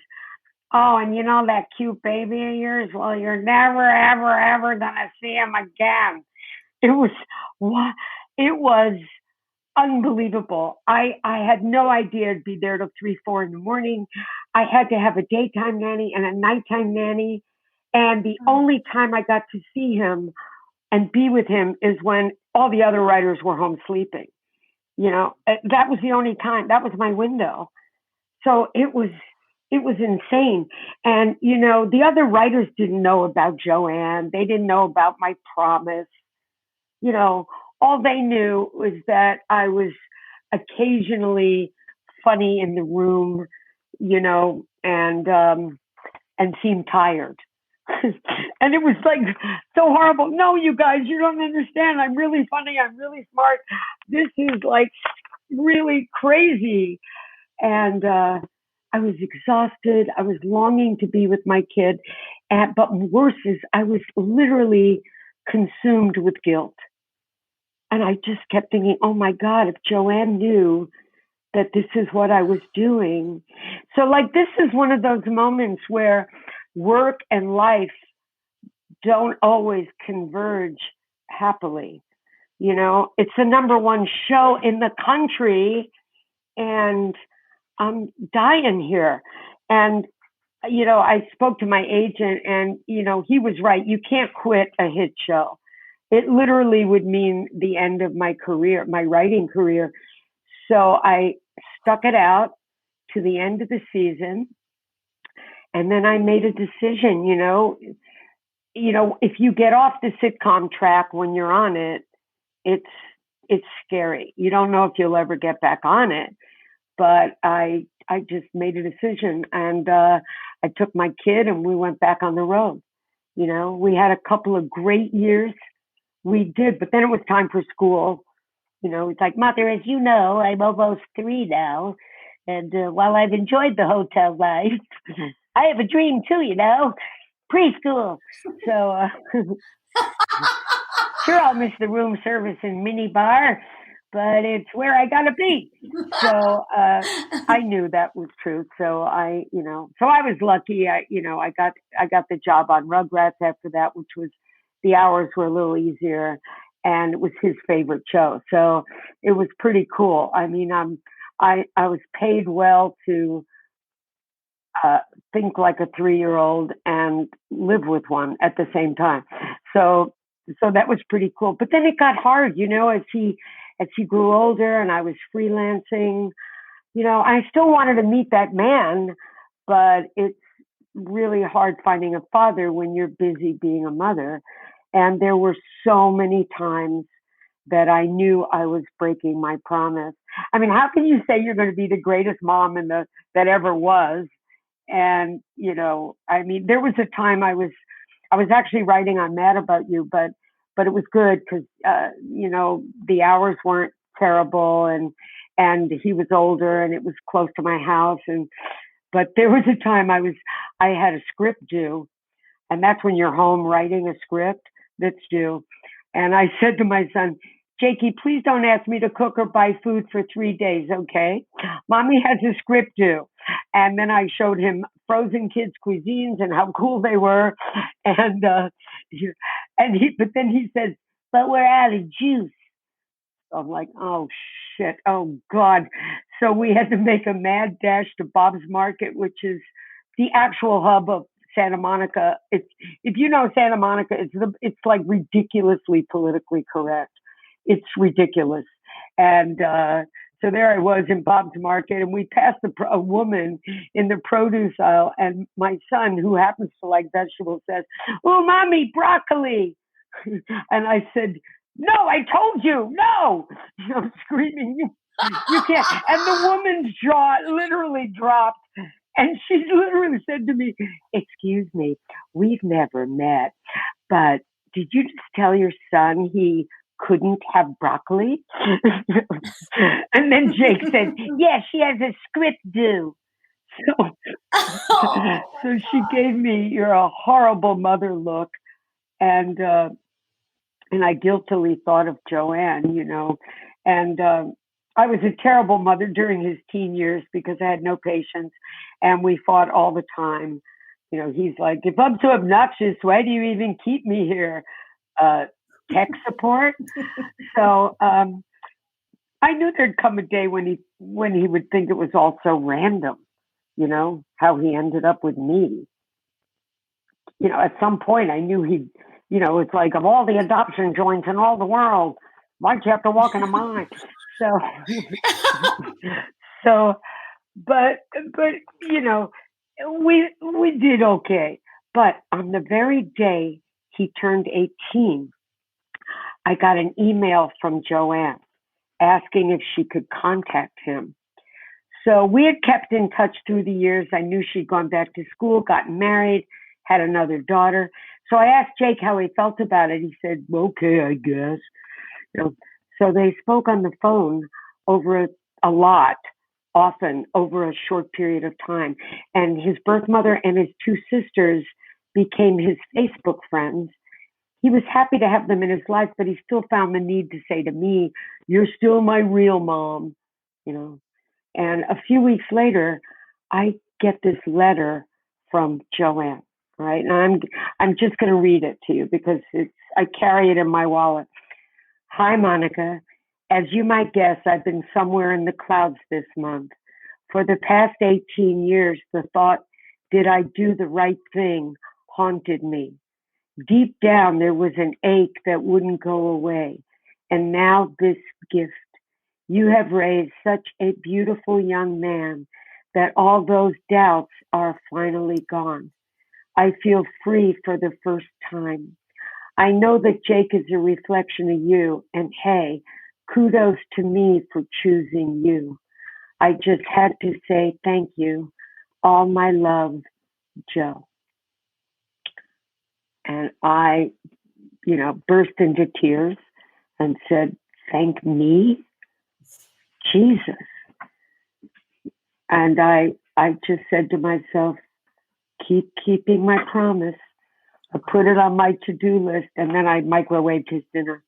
oh, and that cute baby of yours? Well, you're never, ever, ever going to see him again. It was unbelievable. I had no idea I'd be there till 3, 4 in the morning. I had to have a daytime nanny and a nighttime nanny. And the only time I got to see him and be with him is when all the other writers were home sleeping. That was the only time. That was my window. So it was insane. And, the other writers didn't know about Joanne. They didn't know about my promise. All they knew was that I was occasionally funny in the room, and seemed tired. And it was like so horrible. No, you guys, you don't understand. I'm really funny. I'm really smart. This is like really crazy. And I was exhausted. I was longing to be with my kid. But worse is I was literally consumed with guilt. And I just kept thinking, oh my God, if Joanne knew that this is what I was doing. So this is one of those moments where work and life don't always converge happily. It's the number one show in the country and I'm dying here. And, I spoke to my agent and, he was right. You can't quit a hit show. It literally would mean the end of my career, my writing career. So I stuck it out to the end of the season. And then I made a decision, if you get off the sitcom track when you're on it, it's scary. You don't know if you'll ever get back on it. But I just made a decision and I took my kid and we went back on the road. We had a couple of great years. We did, but then it was time for school. It's like, Mother, as you know, I'm almost 3 now. And while I've enjoyed the hotel life, I have a dream too, preschool. So sure, I'll miss the room service and mini bar, but it's where I gotta be. So I knew that was true. So I was lucky. I got the job on Rugrats after that, which was the hours were a little easier, and it was his favorite show. So it was pretty cool. I mean, I was paid well to think like a 3-year-old and live with one at the same time. So that was pretty cool. But then it got hard, as he grew older and I was freelancing, I still wanted to meet that man, but it's really hard finding a father when you're busy being a mother. And there were so many times that I knew I was breaking my promise. I mean, how can you say you're going to be the greatest mom that ever was? And, there was a time I was actually writing on Mad About You, but it was good because, the hours weren't terrible and he was older and it was close to my house. But there was a time I had a script due, and that's when you're home writing a script that's due. And I said to my son, Jakey, please don't ask me to cook or buy food for 3 days, okay? Mommy has a script due. And then I showed him frozen kids' cuisines and how cool they were. And but then he says, but we're out of juice. So I'm like, oh shit, oh God. So we had to make a mad dash to Bob's Market, which is the actual hub of Santa Monica. If you know Santa Monica, it's like ridiculously politically correct. It's ridiculous. And so there I was in Bob's Market, and we passed a woman in the produce aisle, and my son, who happens to like vegetables, says, oh, Mommy, broccoli. And I said, no, I told you, no. I'm screaming, you can't. And the woman's jaw literally dropped. And she literally said to me, excuse me, we've never met, but did you just tell your son he couldn't have broccoli? And then Jake said, yeah, she has a script due. So she gave me, you're a horrible mother look. And and I guiltily thought of Joanne, and I was a terrible mother during his teen years because I had no patience, and we fought all the time. He's like, if I'm so obnoxious, why do you even keep me here? Tech support. So I knew there'd come a day when he would think it was all so random, how he ended up with me. At some point I knew it's like, of all the adoption joints in all the world, why'd you have to walk into mine? But we did okay. But on the very day he turned 18, I got an email from Joanne asking if she could contact him. So we had kept in touch through the years. I knew she'd gone back to school, gotten married, had another daughter. So I asked Jake how he felt about it. He said, okay, I guess. So they spoke on the phone over a lot, often over a short period of time. And his birth mother and his two sisters became his Facebook friends. He was happy to have them in his life, but he still found the need to say to me, you're still my real mom, And a few weeks later, I get this letter from Joanne, right? And I'm just going to read it to you because I carry it in my wallet. Hi, Monica. As you might guess, I've been somewhere in the clouds this month. For the past 18 years, the thought, did I do the right thing, haunted me. Deep down, there was an ache that wouldn't go away. And now this gift. You have raised such a beautiful young man that all those doubts are finally gone. I feel free for the first time. I know that Jake is a reflection of you, and hey, kudos to me for choosing you. I just had to say thank you. All my love, Joe. And I, burst into tears and said, thank me? Jesus. And I just said to myself, keep keeping my promise. I put it on my to-do list, and then I microwaved his dinner.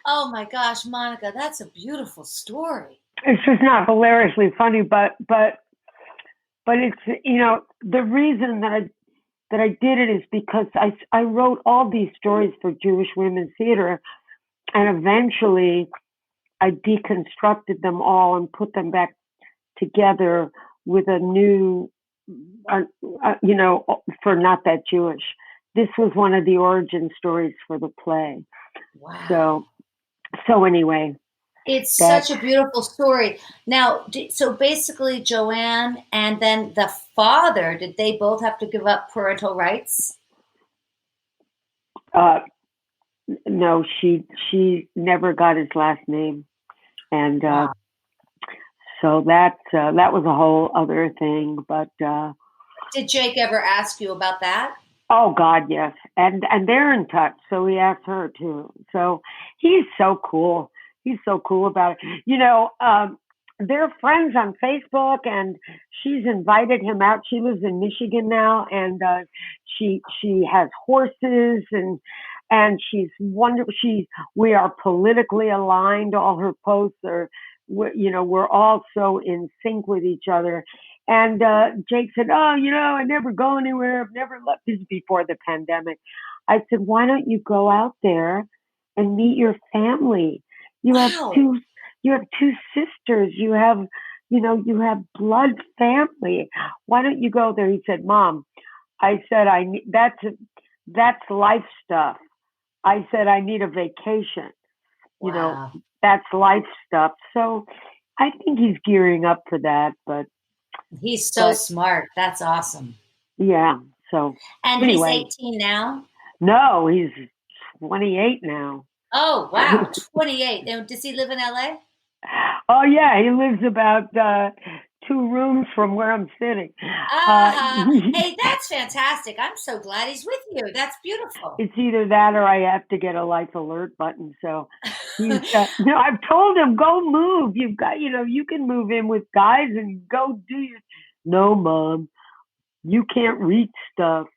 Oh my gosh, Monica, that's a beautiful story. It's just not hilariously funny, but it's, the reason that I did it is because I wrote all these stories for Jewish Women's Theater, and eventually I deconstructed them all and put them back together with a new, for Not That Jewish. This was one of the origin stories for the play. Wow. So anyway. It's such a beautiful story. Now, so basically Joanne and then the father, did they both have to give up parental rights? No, she never got his last name. And so that was a whole other thing. But did Jake ever ask you about that? Oh God, yes. And they're in touch. So he asked her too. So he's so cool. He's so cool about it. They're friends on Facebook, and she's invited him out. She lives in Michigan now, and she has horses, and she's wonderful. We are politically aligned. All her posts are, we're all so in sync with each other. And Jake said, I never go anywhere. I've never left. This is before the pandemic. I said, why don't you go out there and meet your family? You have two sisters. You have blood family. Why don't you go there? He said, Mom, I said, that's life stuff. I said, I need a vacation. Wow. That's life stuff. So I think he's gearing up for that, but he's so smart. That's awesome. Yeah. So and anyway, he's 18 now? No, he's 28 now. Oh, wow. 28. Does he live in LA? Oh, yeah. He lives about 2 rooms from where I'm sitting. Hey, that's fantastic. I'm so glad he's with you. That's beautiful. It's either that or I have to get a life alert button. So I've told him, go move. You've got, you can move in with guys and go do your. No, Mom, you can't reach stuff.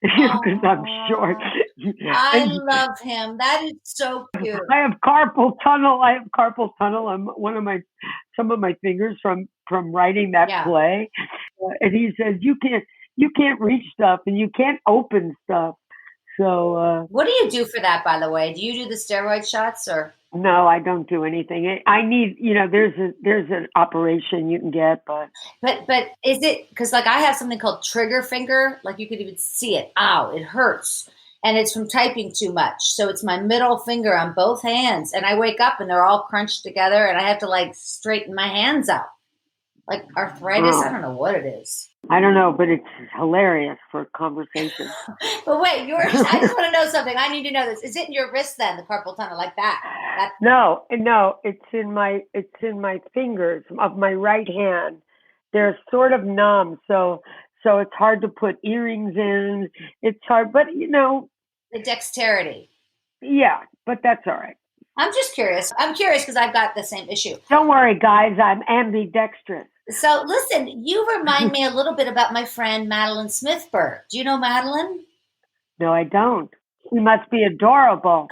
because I'm short. I And love him. That is so cute. I have carpal tunnel. On some of my fingers from writing that Yeah. play. And he says you can't reach stuff and you can't open stuff. So What do you do for that, by the way? Do you do the steroid shots or? no, I don't do anything. I need, there's an operation you can get, but But is it because like I have something called trigger finger? Like you could even see it. Ow, it hurts. And it's from typing too much. So it's my middle finger on both hands. And I wake up and they're all crunched together and I have to like straighten my hands out. Like arthritis. Oh. I don't know what it is. I don't know, but it's hilarious for conversation. But wait, yours, I just want to know something. I need to know this. Is it in your wrist then, the carpal tunnel, like that? No, it's in my fingers of my right hand. They're sort of numb, so it's hard to put earrings in. It's hard, but The dexterity. yeah, but that's all right. I'm just curious. I'm curious because I've got the same issue. Don't worry, guys. I'm ambidextrous. So listen, you remind me a little bit about my friend Madeline Smithberg. Do you know Madeline? No, I don't. She must be adorable.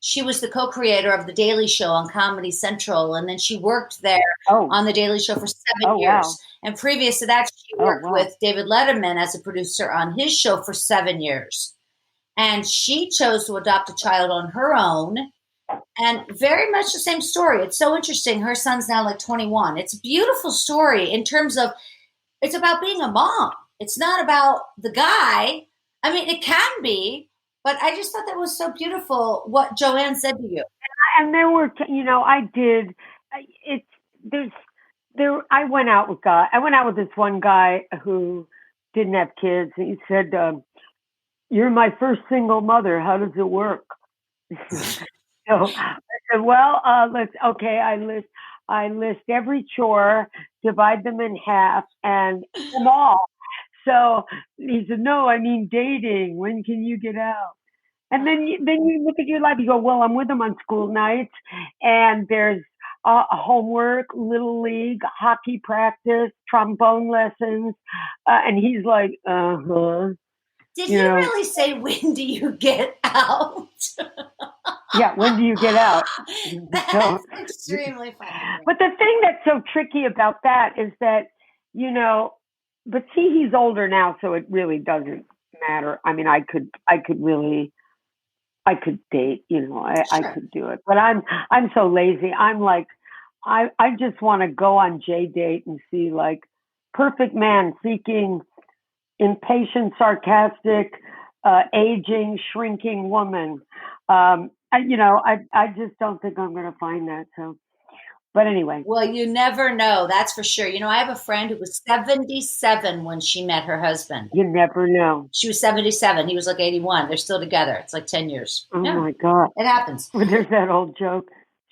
She was the co-creator of The Daily Show on Comedy Central, and then she worked there Oh, on The Daily Show for 7 Oh, years. wow. And previous to that, she Oh, worked wow. with David Letterman as a producer on his show for 7 years. And she chose to adopt a child on her own. And very much the same story. It's so interesting. Her son's now like 21. It's a beautiful story in terms of it's about being a mom. It's not about the guy. I mean, it can be, but I just thought that was so beautiful what Joanne said to you. And there were, I did. I went out with this one guy who didn't have kids. And he said, "You're my first single mother. How does it work?" So I said, "Well, I list every chore, divide them in half, and them all." So he said, "No, I mean dating. When can you get out?" And then you look at your life. You go, "Well, I'm with them on school nights, and there's homework, little league, hockey practice, trombone lessons," and he's like, Did he really say, when do you get out? Yeah, when do you get out? That's extremely funny. But the thing that's so tricky about that is that, but see, he's older now, so it really doesn't matter. I mean, I could date, I could do it, but I'm so lazy. I'm like, I just want to go on JDate and see like perfect man seeking impatient, sarcastic, aging, shrinking woman. I just don't think I'm going to find that. So, but anyway. Well, you never know. That's for sure. I have a friend who was 77 when she met her husband. You never know. She was 77. He was like 81. They're still together. It's like 10 years. Oh my God. It happens. There's that old joke.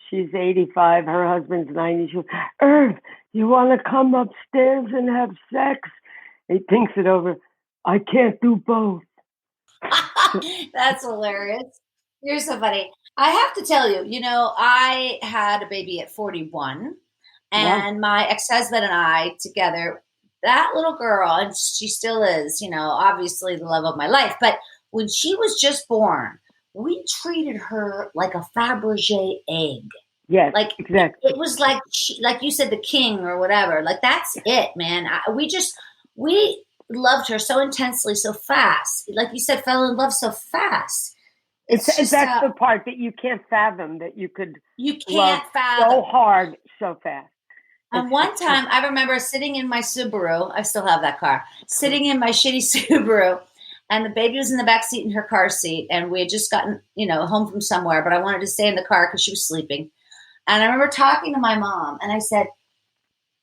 She's 85. Her husband's 90. She goes, "Irv, you want to come upstairs and have sex?" He thinks it over. "I can't do both." That's hilarious. You're so funny. I have to tell you, I had a baby at 41 and my ex-husband and I together, that little girl, and she still is, obviously the love of my life. But when she was just born, we treated her like a Fabergé egg. Yes, Like exactly. it was like like you said, the king or whatever. Like that's it, man. We loved her so intensely, so fast. Like you said, fell in love so fast. That's the part that you can't fathom, that you could love fathom so hard, so fast. And one time I remember sitting in my Subaru. I still have that car. Sitting in my shitty Subaru, and the baby was in the back seat in her car seat, and we had just gotten, home from somewhere, but I wanted to stay in the car because she was sleeping. And I remember talking to my mom, and I said,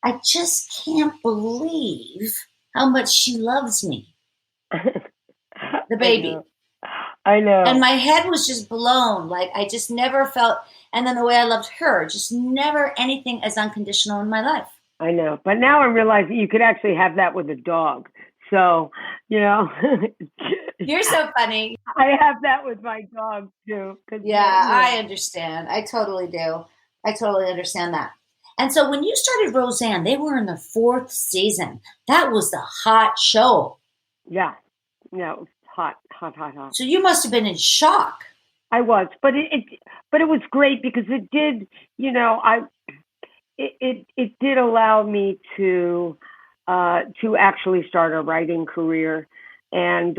"I just can't believe how much she loves me." The baby. I know. And my head was just blown. Like I just never felt, and then the way I loved her, just never anything as unconditional in my life. I know. But now I'm realizing you could actually have that with a dog. So, You're so funny. I have that with my dog too. Yeah, I understand. I totally do. I totally understand that. And so when you started Roseanne, they were in the 4th season. That was the hot show. Yeah. Yeah, it was hot, hot, hot, hot. So you must have been in shock. I was, but it was great because it did, you know, it did allow me to actually start a writing career. And,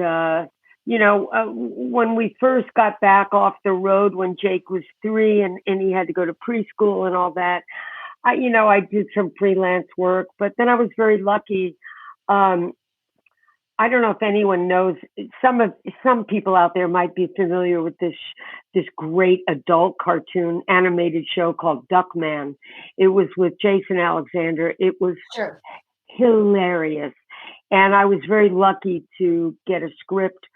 when we first got back off the road when Jake was 3 and he had to go to preschool and all that, I did some freelance work, but then I was very lucky. I don't know if anyone knows, some people out there might be familiar with this great adult cartoon animated show called Duckman. It was with Jason Alexander. It was Sure. hilarious. And I was very lucky to get a script,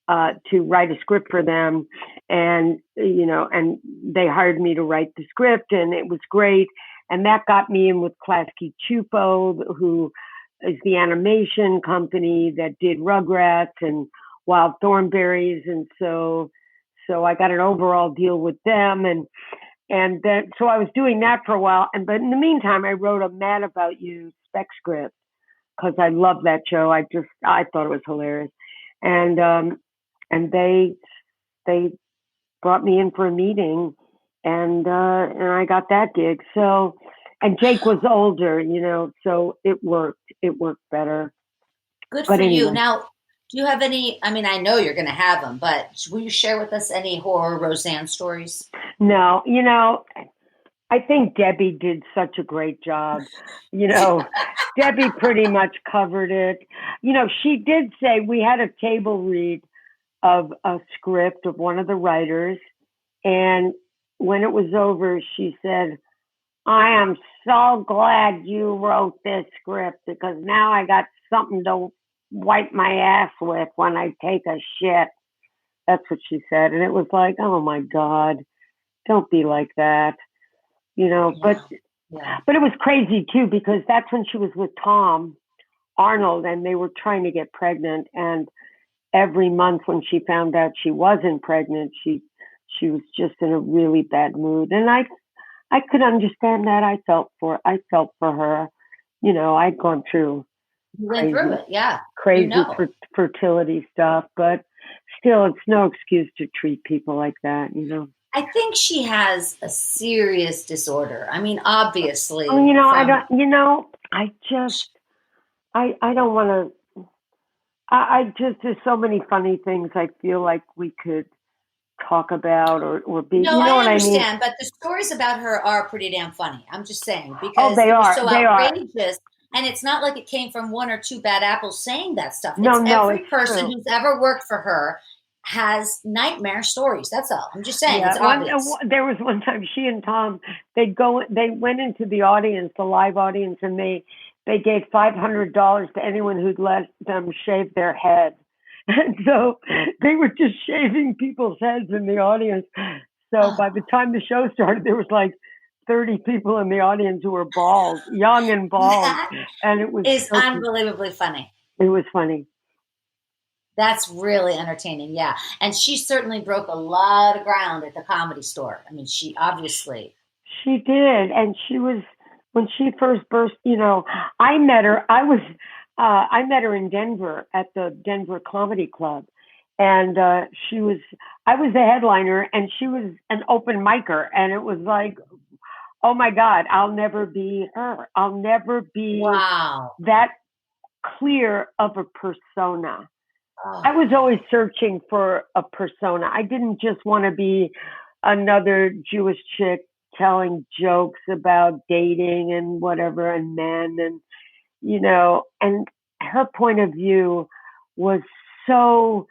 to write a script for them. And, and they hired me to write the script, and it was great. And that got me in with Klasky Csupo, who is the animation company that did Rugrats and Wild Thornberrys. And so I got an overall deal with them. And then, so I was doing that for a while. But in the meantime, I wrote a Mad About You spec script because I love that show. I thought it was hilarious. And they brought me in for a meeting, and I got that gig. So, and Jake was older, so it worked better. Good But for you. anyway. Now, do you have any, I mean, I know you're going to have them, but will you share with us any horror Roseanne stories? No, I think Debbie did such a great job. Debbie pretty much covered it. She did say we had a table read of a script of one of the writers. And when it was over, she said, I am so glad you wrote this script because now I got something to wipe my ass with when I take a shit. That's what she said. And it was like, oh my God, don't be like that. But it was crazy too, because that's when she was with Tom Arnold and they were trying to get pregnant. And every month when she found out she wasn't pregnant, she was just in a really bad mood. And I could understand that. I felt for her. I'd gone through You went through it, yeah. crazy fertility stuff, but still, it's no excuse to treat people like that. I think she has a serious disorder. I mean, obviously. Oh, I don't. I don't want to. I just, there's so many funny things I feel like we could talk about or be. No, you know I what understand, I mean? but the stories about her are pretty damn funny. I'm just saying because they it was are. so They are. outrageous, and it's not like it came from one or two bad apples saying that stuff. No, Every it's person true. who's ever worked for her has nightmare stories. That's all. I'm just saying. Yeah, It's obvious. there was one time she and Tom, they went into the audience, the live audience, and they gave $500 to anyone who'd let them shave their head. And so they were just shaving people's heads in the audience. So by the time the show started, there was like 30 people in the audience who were bald, young and bald. And it was It's unbelievably funny. It was funny. That's really entertaining, yeah. And she certainly broke a lot of ground at the Comedy Store. I mean, she obviously. She did. And she was, when she first burst, I met her. I met her in Denver at the Denver Comedy Club. And I was the headliner and she was an open micer. And it was like, oh my God, I'll never be her. I'll never be that clear of a persona. I was always searching for a persona. I didn't just want to be another Jewish chick telling jokes about dating and whatever and men and, and her point of view was so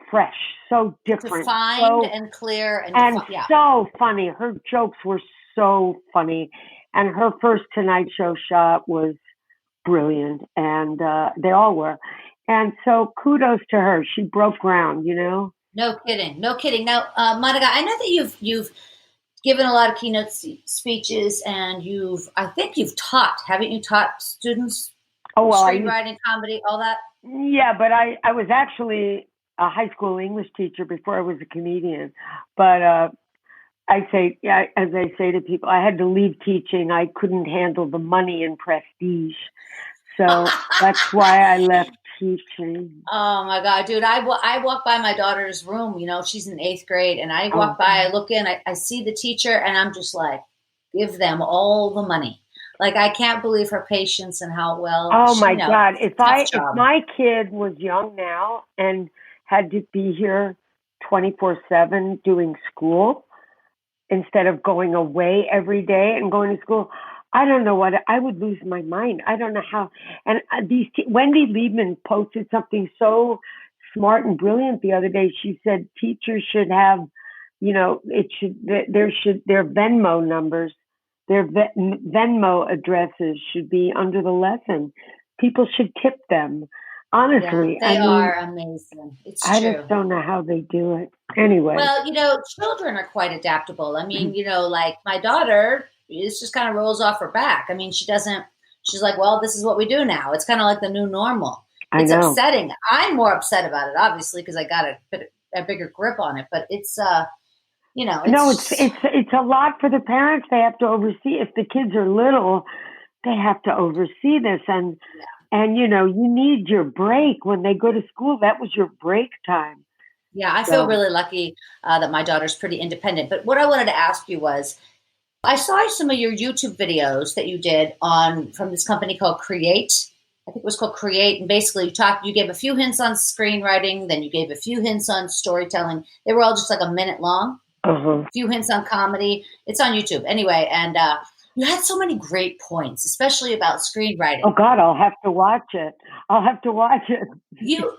fresh, so different. Defined and clear. And so funny. Her jokes were so funny. And her first Tonight Show shot was brilliant. And they all were. And so kudos to her. She broke ground, No kidding. No kidding. Now, Monica, I know that you've given a lot of keynote speeches and I think you've taught, haven't you taught students screenwriting, comedy, all that? Yeah, but I was actually a high school English teacher before I was a comedian. But as I say to people, I had to leave teaching. I couldn't handle the money and prestige. So that's why I left teaching. Oh my God, dude. I walk by my daughter's room, she's in 8th grade, and I walk by, I look in, I see the teacher, and I'm just like, give them all the money. Like, I can't believe her patience and how well Oh my knows. God. If job. my kid was young now and had to be here 24/7 doing school instead of going away every day and going to school, I don't know what, I would lose my mind. I don't know how. And Wendy Liebman posted something so smart and brilliant the other day. She said teachers should have, their Venmo numbers, their Venmo addresses should be under the lesson. People should tip them. Honestly, Yeah, they are amazing. It's I true. just don't know how they do it. Anyway. Well, children are quite adaptable. I mean, like my daughter, it just kind of rolls off her back. I mean, she's like, well, this is what we do now. It's kind of like the new normal. It's upsetting. I'm more upset about it, obviously, because I got a bigger grip on it. But it's, it's a lot for the parents. They have to oversee. If the kids are little, they have to oversee this. And you need your break when they go to school. That was your break time. Yeah, I feel really lucky that my daughter's pretty independent. But what I wanted to ask you was, I saw some of your YouTube videos that you did from this company called Create. I think it was called Create. And basically you gave a few hints on screenwriting, then you gave a few hints on storytelling. They were all just like a minute long. A few hints on comedy. It's on YouTube. Anyway, and you had so many great points, especially about screenwriting. Oh God, I'll have to watch it. You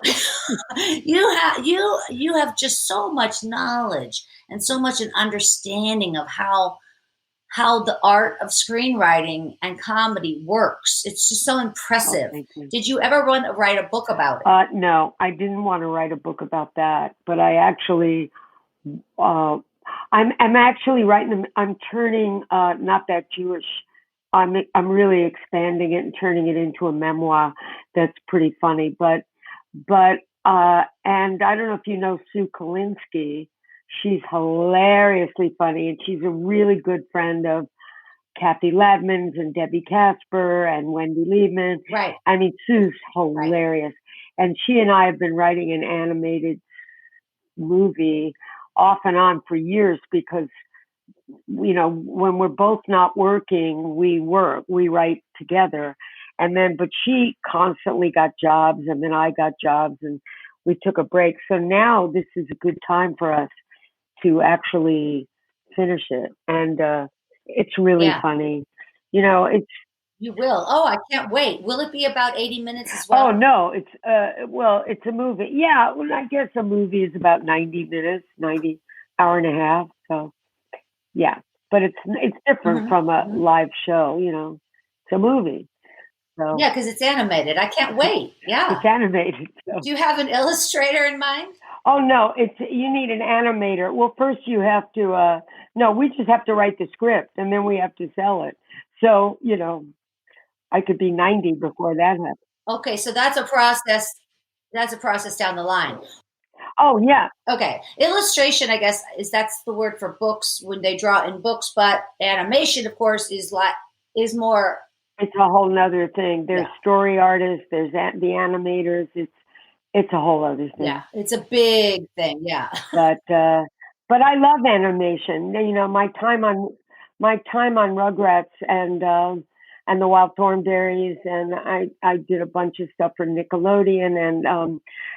have just so much knowledge and so much an understanding of how the art of screenwriting and comedy works. It's just so impressive. Did you ever want to write a book about it? No, I didn't want to write a book about that, but I actually, I'm actually writing. I'm turning Not That Jewish. I'm really expanding it and turning it into a memoir that's pretty funny. But and I don't know if you know Sue Kalinsky. She's hilariously funny, and she's a really good friend of Kathy Ladman's and Debbie Casper and Wendy Liebman. Right. I mean, Sue's hilarious. Right. And she and I have been writing an animated movie off and on for years because, when we're both not working, we write together. But she constantly got jobs, and then I got jobs, and we took a break. So now this is a good time for us to actually finish it. And it's really funny. You will. Oh, I can't wait. Will it be about 80 minutes as well? Oh, no. It's a movie. Yeah, well, I guess a movie is about 90 minutes, hour and a half. So, yeah. But it's different from a live show, It's a movie. So, yeah, because it's animated. I can't wait. Yeah. It's animated. So. Do you have an illustrator in mind? Oh, no, you need an animator. Well, first you have to, we just have to write the script and then we have to sell it. So, I could be 90 before that happens. Okay. So that's a process. That's a process down the line. Oh, yeah. Okay. Illustration, I guess, that's the word for books when they draw in books, but animation, of course, is more. It's a whole nother thing. There's story artists, there's the animators. It's a whole other thing. Yeah, it's a big thing. Yeah. But I love animation. My time on Rugrats and the Wild Thornberrys, and I did a bunch of stuff for Nickelodeon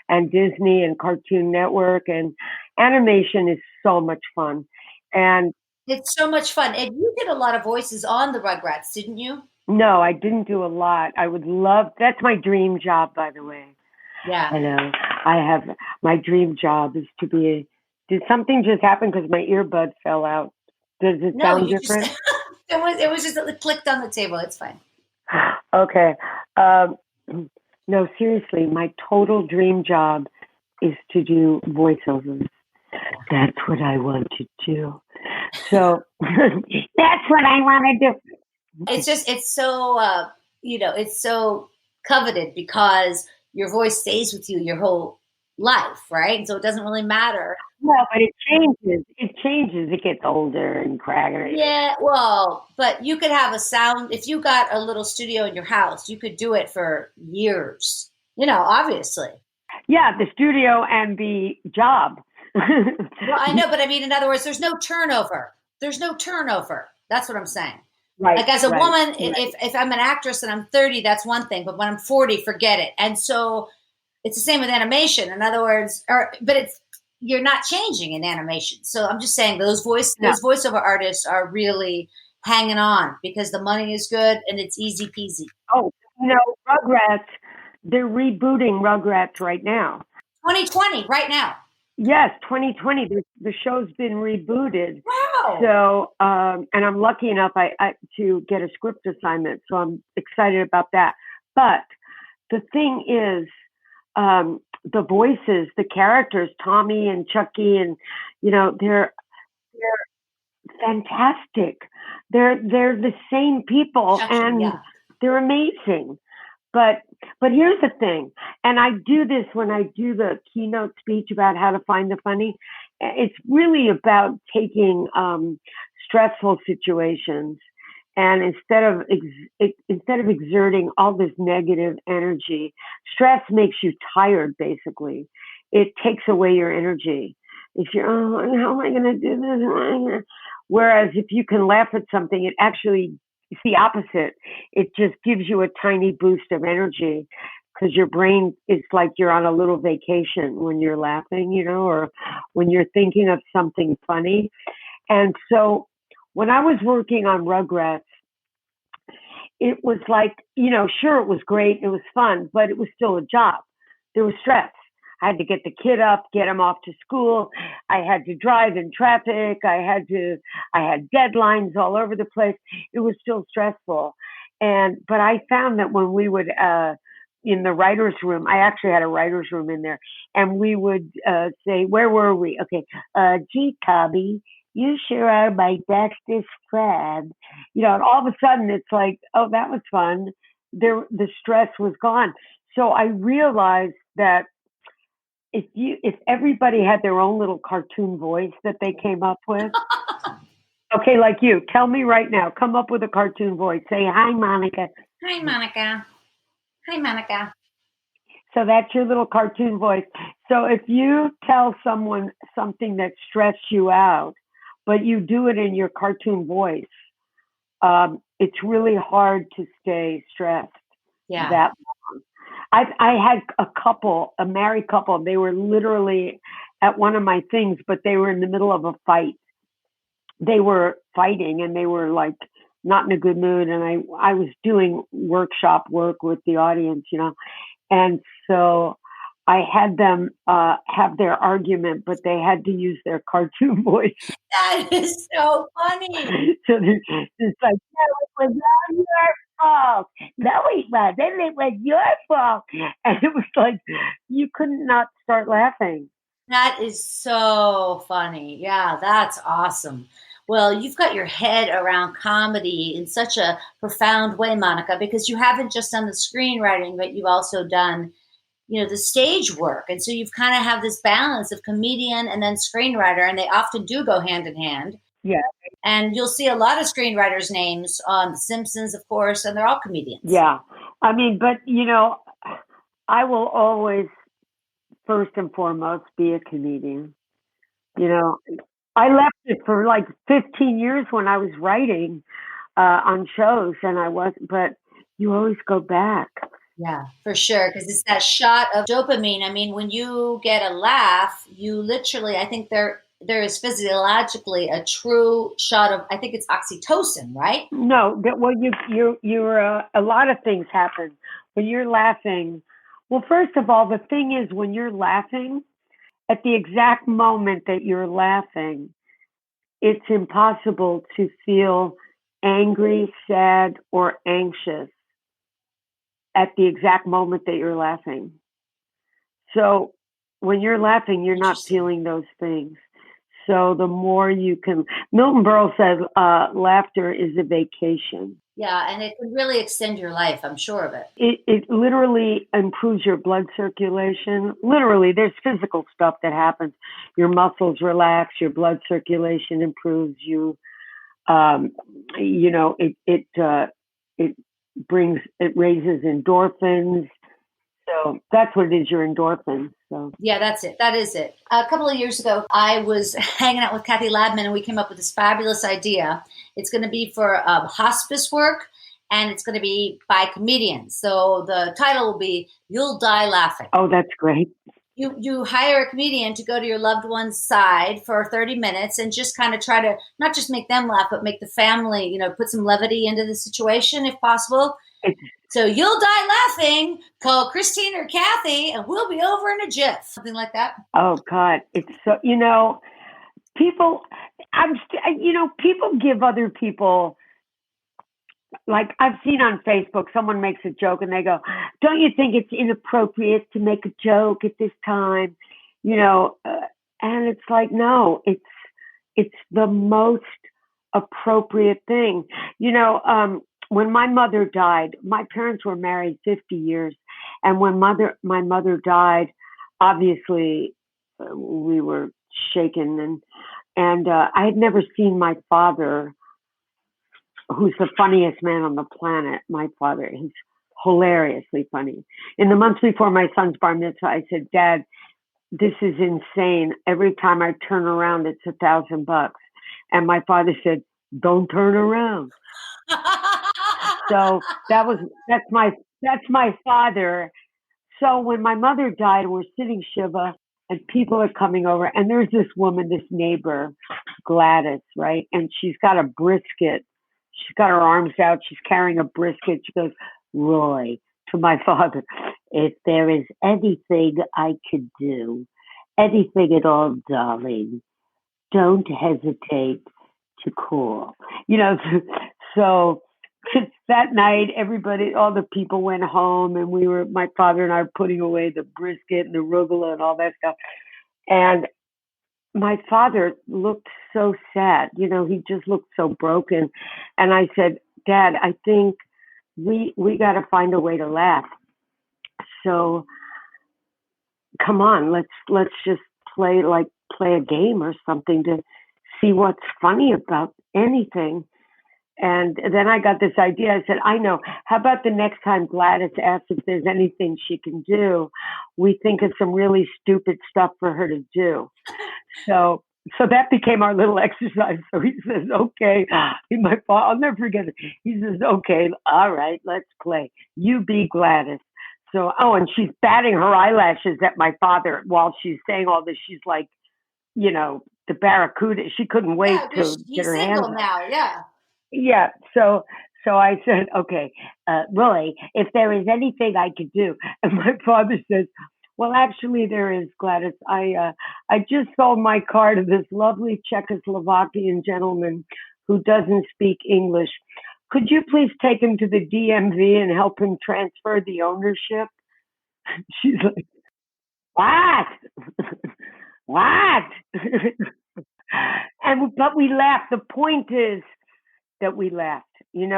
and Disney and Cartoon Network, and animation is so much fun. And it's so much fun. And you did a lot of voices on the Rugrats, didn't you? No, I didn't do a lot. I would love. That's my dream job, by the way. Yeah. I know. I have my dream job is to be. Did something just happen because my earbud fell out? Does it sound different? It was just it clicked on the table. It's fine. Okay. No, seriously, my total dream job is to do voiceovers. That's what I want to do. So that's what I want to do. It's so it's so coveted because your voice stays with you your whole life, right? And so it doesn't really matter. No, but it changes. It gets older and craggier. Yeah, well, but you could have a sound. If you got a little studio in your house, you could do it for years. Obviously. Yeah, the studio and the job. Well, I know, but I mean, in other words, there's no turnover. There's no turnover. That's what I'm saying. Right. Like as a right, woman, right. if I'm an actress and I'm 30, that's one thing. But when I'm 40, forget it. And so it's the same with animation. In other words, you're not changing in animation. So I'm just saying those voiceover artists are really hanging on because the money is good and it's easy peasy. Oh, Rugrats, they're rebooting Rugrats right now. 2020, right now. Yes, 2020. The show's been rebooted. Wow. So, and I'm lucky enough to get a script assignment. So I'm excited about that. But the thing is, the voices, the characters, Tommy and Chucky, and they're fantastic. They're the same people, Chucky, and yeah. they're amazing. But here's the thing, and I do this when I do the keynote speech about how to find the funny. It's really about taking stressful situations, and instead of exerting all this negative energy, stress makes you tired. Basically, it takes away your energy. If you're, how am I going to do this? Whereas if you can laugh at something, it actually, it's the opposite. It just gives you a tiny boost of energy because your brain is like you're on a little vacation when you're laughing, or when you're thinking of something funny. And so when I was working on Rugrats, it was like, sure, it was great. It was fun, but it was still a job. There was stress. I had to get the kid up, get him off to school. I had to drive in traffic. I had deadlines all over the place. It was still stressful. But I found that when we would, in the writer's room, I actually had a writer's room in there, and we would say, where were we? Okay. Gee, Cubby, you sure are my bestest friend. And all of a sudden it's like, oh, that was fun. The stress was gone. So I realized that if everybody had their own little cartoon voice that they came up with, okay, like you, tell me right now, come up with a cartoon voice. Say, hi, Monica. Hi, Monica. Hi, Monica. So that's your little cartoon voice. So if you tell someone something that stressed you out, but you do it in your cartoon voice, it's really hard to stay stressed that long. I had a married couple. They were literally at one of my things, but they were in the middle of a fight. They were fighting and they were like not in a good mood. And I was doing workshop work with the audience, and so I had them have their argument, but they had to use their cartoon voice. That is so funny. So it's like, no, it was all your fault. No, it wasn't. It was your fault. And it was like, you couldn't not start laughing. That is so funny. Yeah, that's awesome. Well, you've got your head around comedy in such a profound way, Monica, because you haven't just done the screenwriting, but you've also done, the stage work. And so you've kind of have this balance of comedian and then screenwriter, and they often do go hand in hand. Yeah. And you'll see a lot of screenwriters' names on The Simpsons, of course, and they're all comedians. Yeah. I mean, but, I will always, first and foremost, be a comedian. I left it for like 15 years when I was writing on shows, and I wasn't, but you always go back. Yeah, for sure. Because it's that shot of dopamine. I mean, when you get a laugh, you literally, I think there is physiologically a true shot of, I think it's oxytocin, right? No, you're a lot of things happen when you're laughing. Well, first of all, the thing is when you're laughing, at the exact moment that you're laughing, it's impossible to feel angry, sad, or anxious at the exact moment that you're laughing. So when you're laughing, you're not feeling those things. So the more you can, Milton Berle says, laughter is a vacation. Yeah, and it can really extend your life, I'm sure of it. It literally improves your blood circulation. Literally, there's physical stuff that happens. Your muscles relax, your blood circulation improves. It raises endorphins. So that's what it is, your endorphins. So Yeah, that's it. That is it. A couple of years ago, I was hanging out with Kathy Ladman, and we came up with this fabulous idea. It's going to be for hospice work, and it's going to be by comedians. So the title will be "You'll Die Laughing." oh, that's great. You hire a comedian to go to your loved one's side for 30 minutes and just kind of try to not just make them laugh, but make the family, put some levity into the situation if possible. So you'll die laughing. Call Christine or Kathy, and we'll be over in a jiff. Something like that. Oh God, it's so people. People give other people. Like I've seen on Facebook, someone makes a joke and they go, "Don't you think it's inappropriate to make a joke at this time?" And it's like, no, it's the most appropriate thing. When my mother died, my parents were married 50 years, and when my mother died, obviously we were shaken, and I had never seen my father, who's the funniest man on the planet. My father, he's hilariously funny. In the months before my son's bar mitzvah, I said, "Dad, this is insane. Every time I turn around, it's $1,000." And my father said, "Don't turn around." So that's my father. So when my mother died, we're sitting Shiva, and people are coming over, and there's this woman, this neighbor, Gladys, right? And she's got a brisket. She's got her arms out. She's carrying a brisket. She goes, "Roy," to my father, "if there is anything I could do, anything at all, darling, don't hesitate to call." So that night, all the people went home, and my father and I were putting away the brisket and the arugula and all that stuff. And my father looked so sad. He just looked so broken. And I said, "Dad, I think we got to find a way to laugh. So come on, let's just play a game or something to see what's funny about anything." And then I got this idea. I said, "I know. How about the next time Gladys asks if there's anything she can do, we think of some really stupid stuff for her to do." So that became our little exercise. So he says, "Okay." I'll never forget it. He says, "Okay, all right, let's play. You be Gladys." So, and she's batting her eyelashes at my father while she's saying all this. She's like, the barracuda. She couldn't wait to get her hands on. Now, yeah. Yeah. So I said, "Okay, Roy, if there is anything I could do." And my father says, "Well, actually there is, Gladys. I just sold my car to this lovely Czechoslovakian gentleman who doesn't speak English. Could you please take him to the DMV and help him transfer the ownership?" She's like, "What? What?" But we laughed. The point is that we laughed, and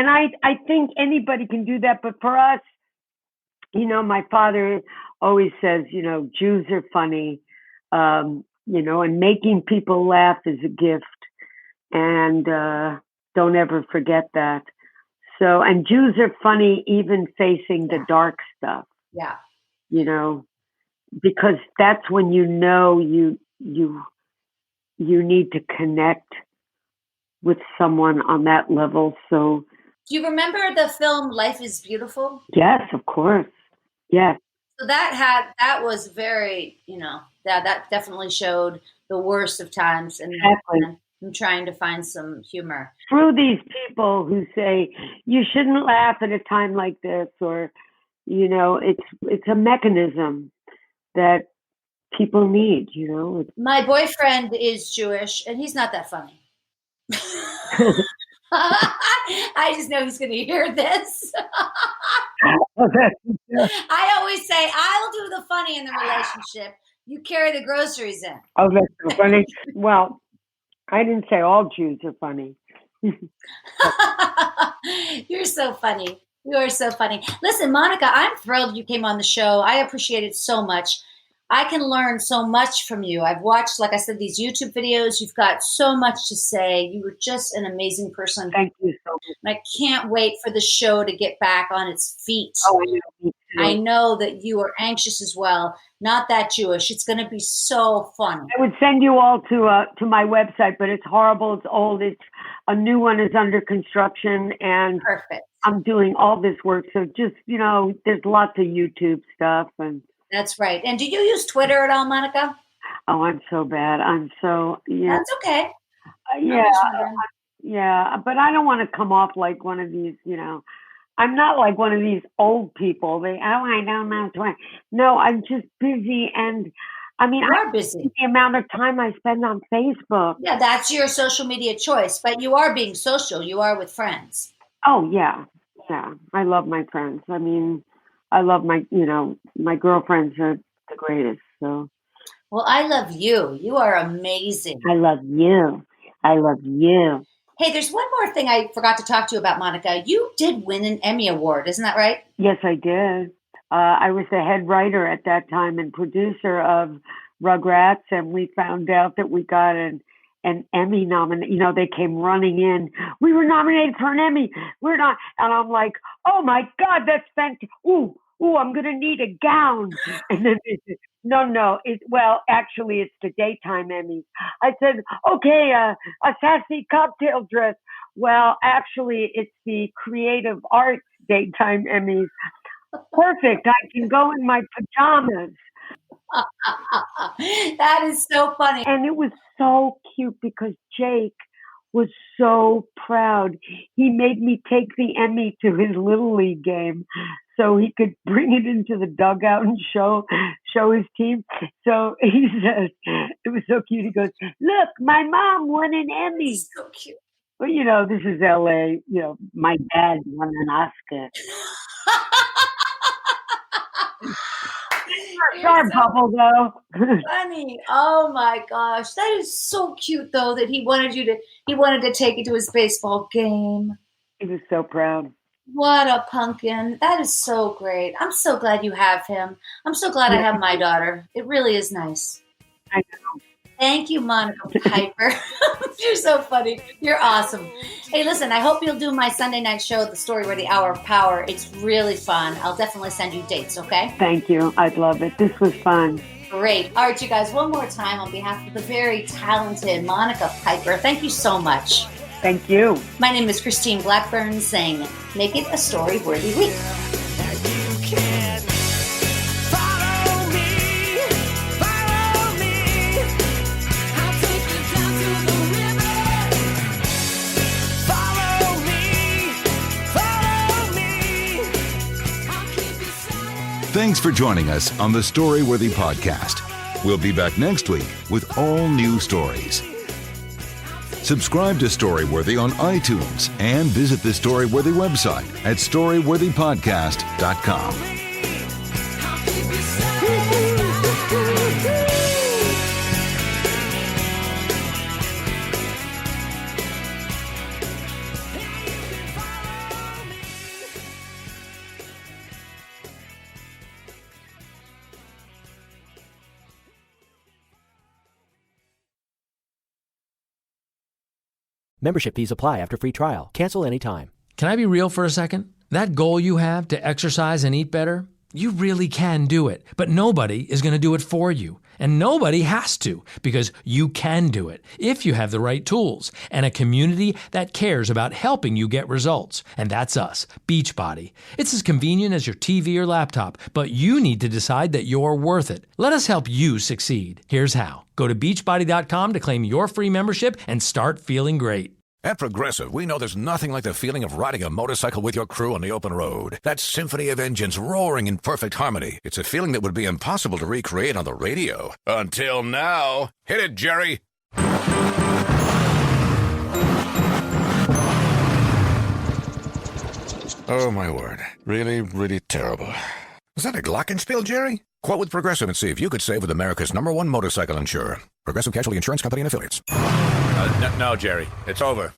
I think anybody can do that. But for us, my father always says, Jews are funny, and making people laugh is a gift. And don't ever forget that. So, and Jews are funny even facing the dark stuff. Yeah. Because that's when you need to connect with someone on that level. So, do you remember the film Life is Beautiful? Yes, of course. Yes. So that was very, that definitely showed the worst of times, and Exactly. I'm trying to find some humor through these people who say you shouldn't laugh at a time like this, or it's a mechanism that people need. My boyfriend is Jewish, and he's not that funny. I just know he's going to hear this. I always say, "I'll do the funny in the relationship. You carry the groceries in." Oh, that's so funny. Well, I didn't say all Jews are funny. You're so funny. You are so funny. Listen, Monica, I'm thrilled you came on the show. I appreciate it so much. I can learn so much from you. I've watched, like I said, these YouTube videos. You've got so much to say. You were just an amazing person. Thank you so much. And I can't wait for the show to get back on its feet. Oh, I know. Me too. I know that you are anxious as well. Not that Jewish. It's going to be so fun. I would send you all to my website, but it's horrible. It's old. It's a new one is under construction, and Perfect. I'm doing all this work. So just, there's lots of YouTube stuff. And That's right. And do you use Twitter at all, Monica? oh, I'm so bad. That's okay. Yeah. But I don't want to come off like one of these, I'm not like one of these old people. I don't know. No, I'm just busy. And I mean, You are busy. the amount of time I spend on Facebook. Yeah, that's your social media choice. But you are being social. You are with friends. Oh, yeah. Yeah. I love my friends. I mean, I love my girlfriends are the greatest. So Well, I love you. You are amazing. I love you. I love you. Hey, there's one more thing I forgot to talk to you about, Monica. You did win an Emmy Award. Isn't that right? Yes, I did. I was the head writer at that time and producer of Rugrats, and we found out that we got an Emmy nomination. They came running in. We were nominated for an Emmy. We're not. And I'm like, oh my God, that's fantastic. Ooh, I'm going to need a gown. And then they said, no. Actually, it's the daytime Emmys. I said, okay, a sassy cocktail dress. Well, actually, it's the creative arts daytime Emmys. Perfect. I can go in my pajamas. That is so funny. And it was so cute because Jake was so proud. He made me take the Emmy to his Little League game so he could bring it into the dugout and show his team. So he says, it was so cute. He goes, look, my mom won an Emmy. So cute. Well, this is LA. My dad won an Oscar. Sharp bubble though. Funny. Oh my gosh. That is so cute though that he wanted to take you to his baseball game. He was so proud. What a pumpkin. That is so great. I'm so glad you have him. I'm so glad I have my daughter. It really is nice. I know. Thank you, Monica Piper. You're so funny. You're awesome. Hey, listen, I hope you'll do my Sunday night show, The Story Where the Hour of Power. It's really fun. I'll definitely send you dates, okay? Thank you. I'd love it. This was fun. Great. All right, you guys, one more time on behalf of the very talented Monica Piper, thank you so much. Thank you. My name is Christine Blackburn saying, make it a story-worthy week. Thanks for joining us on the Storyworthy podcast. We'll be back next week with all new stories. Subscribe to Storyworthy on iTunes and visit the Storyworthy website at storyworthypodcast.com. Membership fees apply after free trial. Cancel anytime. Can I be real for a second? That goal you have to exercise and eat better, you really can do it. But nobody is going to do it for you. And nobody has to, because you can do it if you have the right tools and a community that cares about helping you get results. And that's us, Beachbody. It's as convenient as your TV or laptop, but you need to decide that you're worth it. Let us help you succeed. Here's how. Go to beachbody.com to claim your free membership and start feeling great. At Progressive, we know there's nothing like the feeling of riding a motorcycle with your crew on the open road. That symphony of engines roaring in perfect harmony. It's a feeling that would be impossible to recreate on the radio. Until now. Hit it, Jerry. Oh, my word. Really, really terrible. Was that a glockenspiel, Jerry? Quote with Progressive and see if you could save with America's #1 motorcycle insurer. Progressive Casualty Insurance Company and Affiliates. No, Jerry. It's over.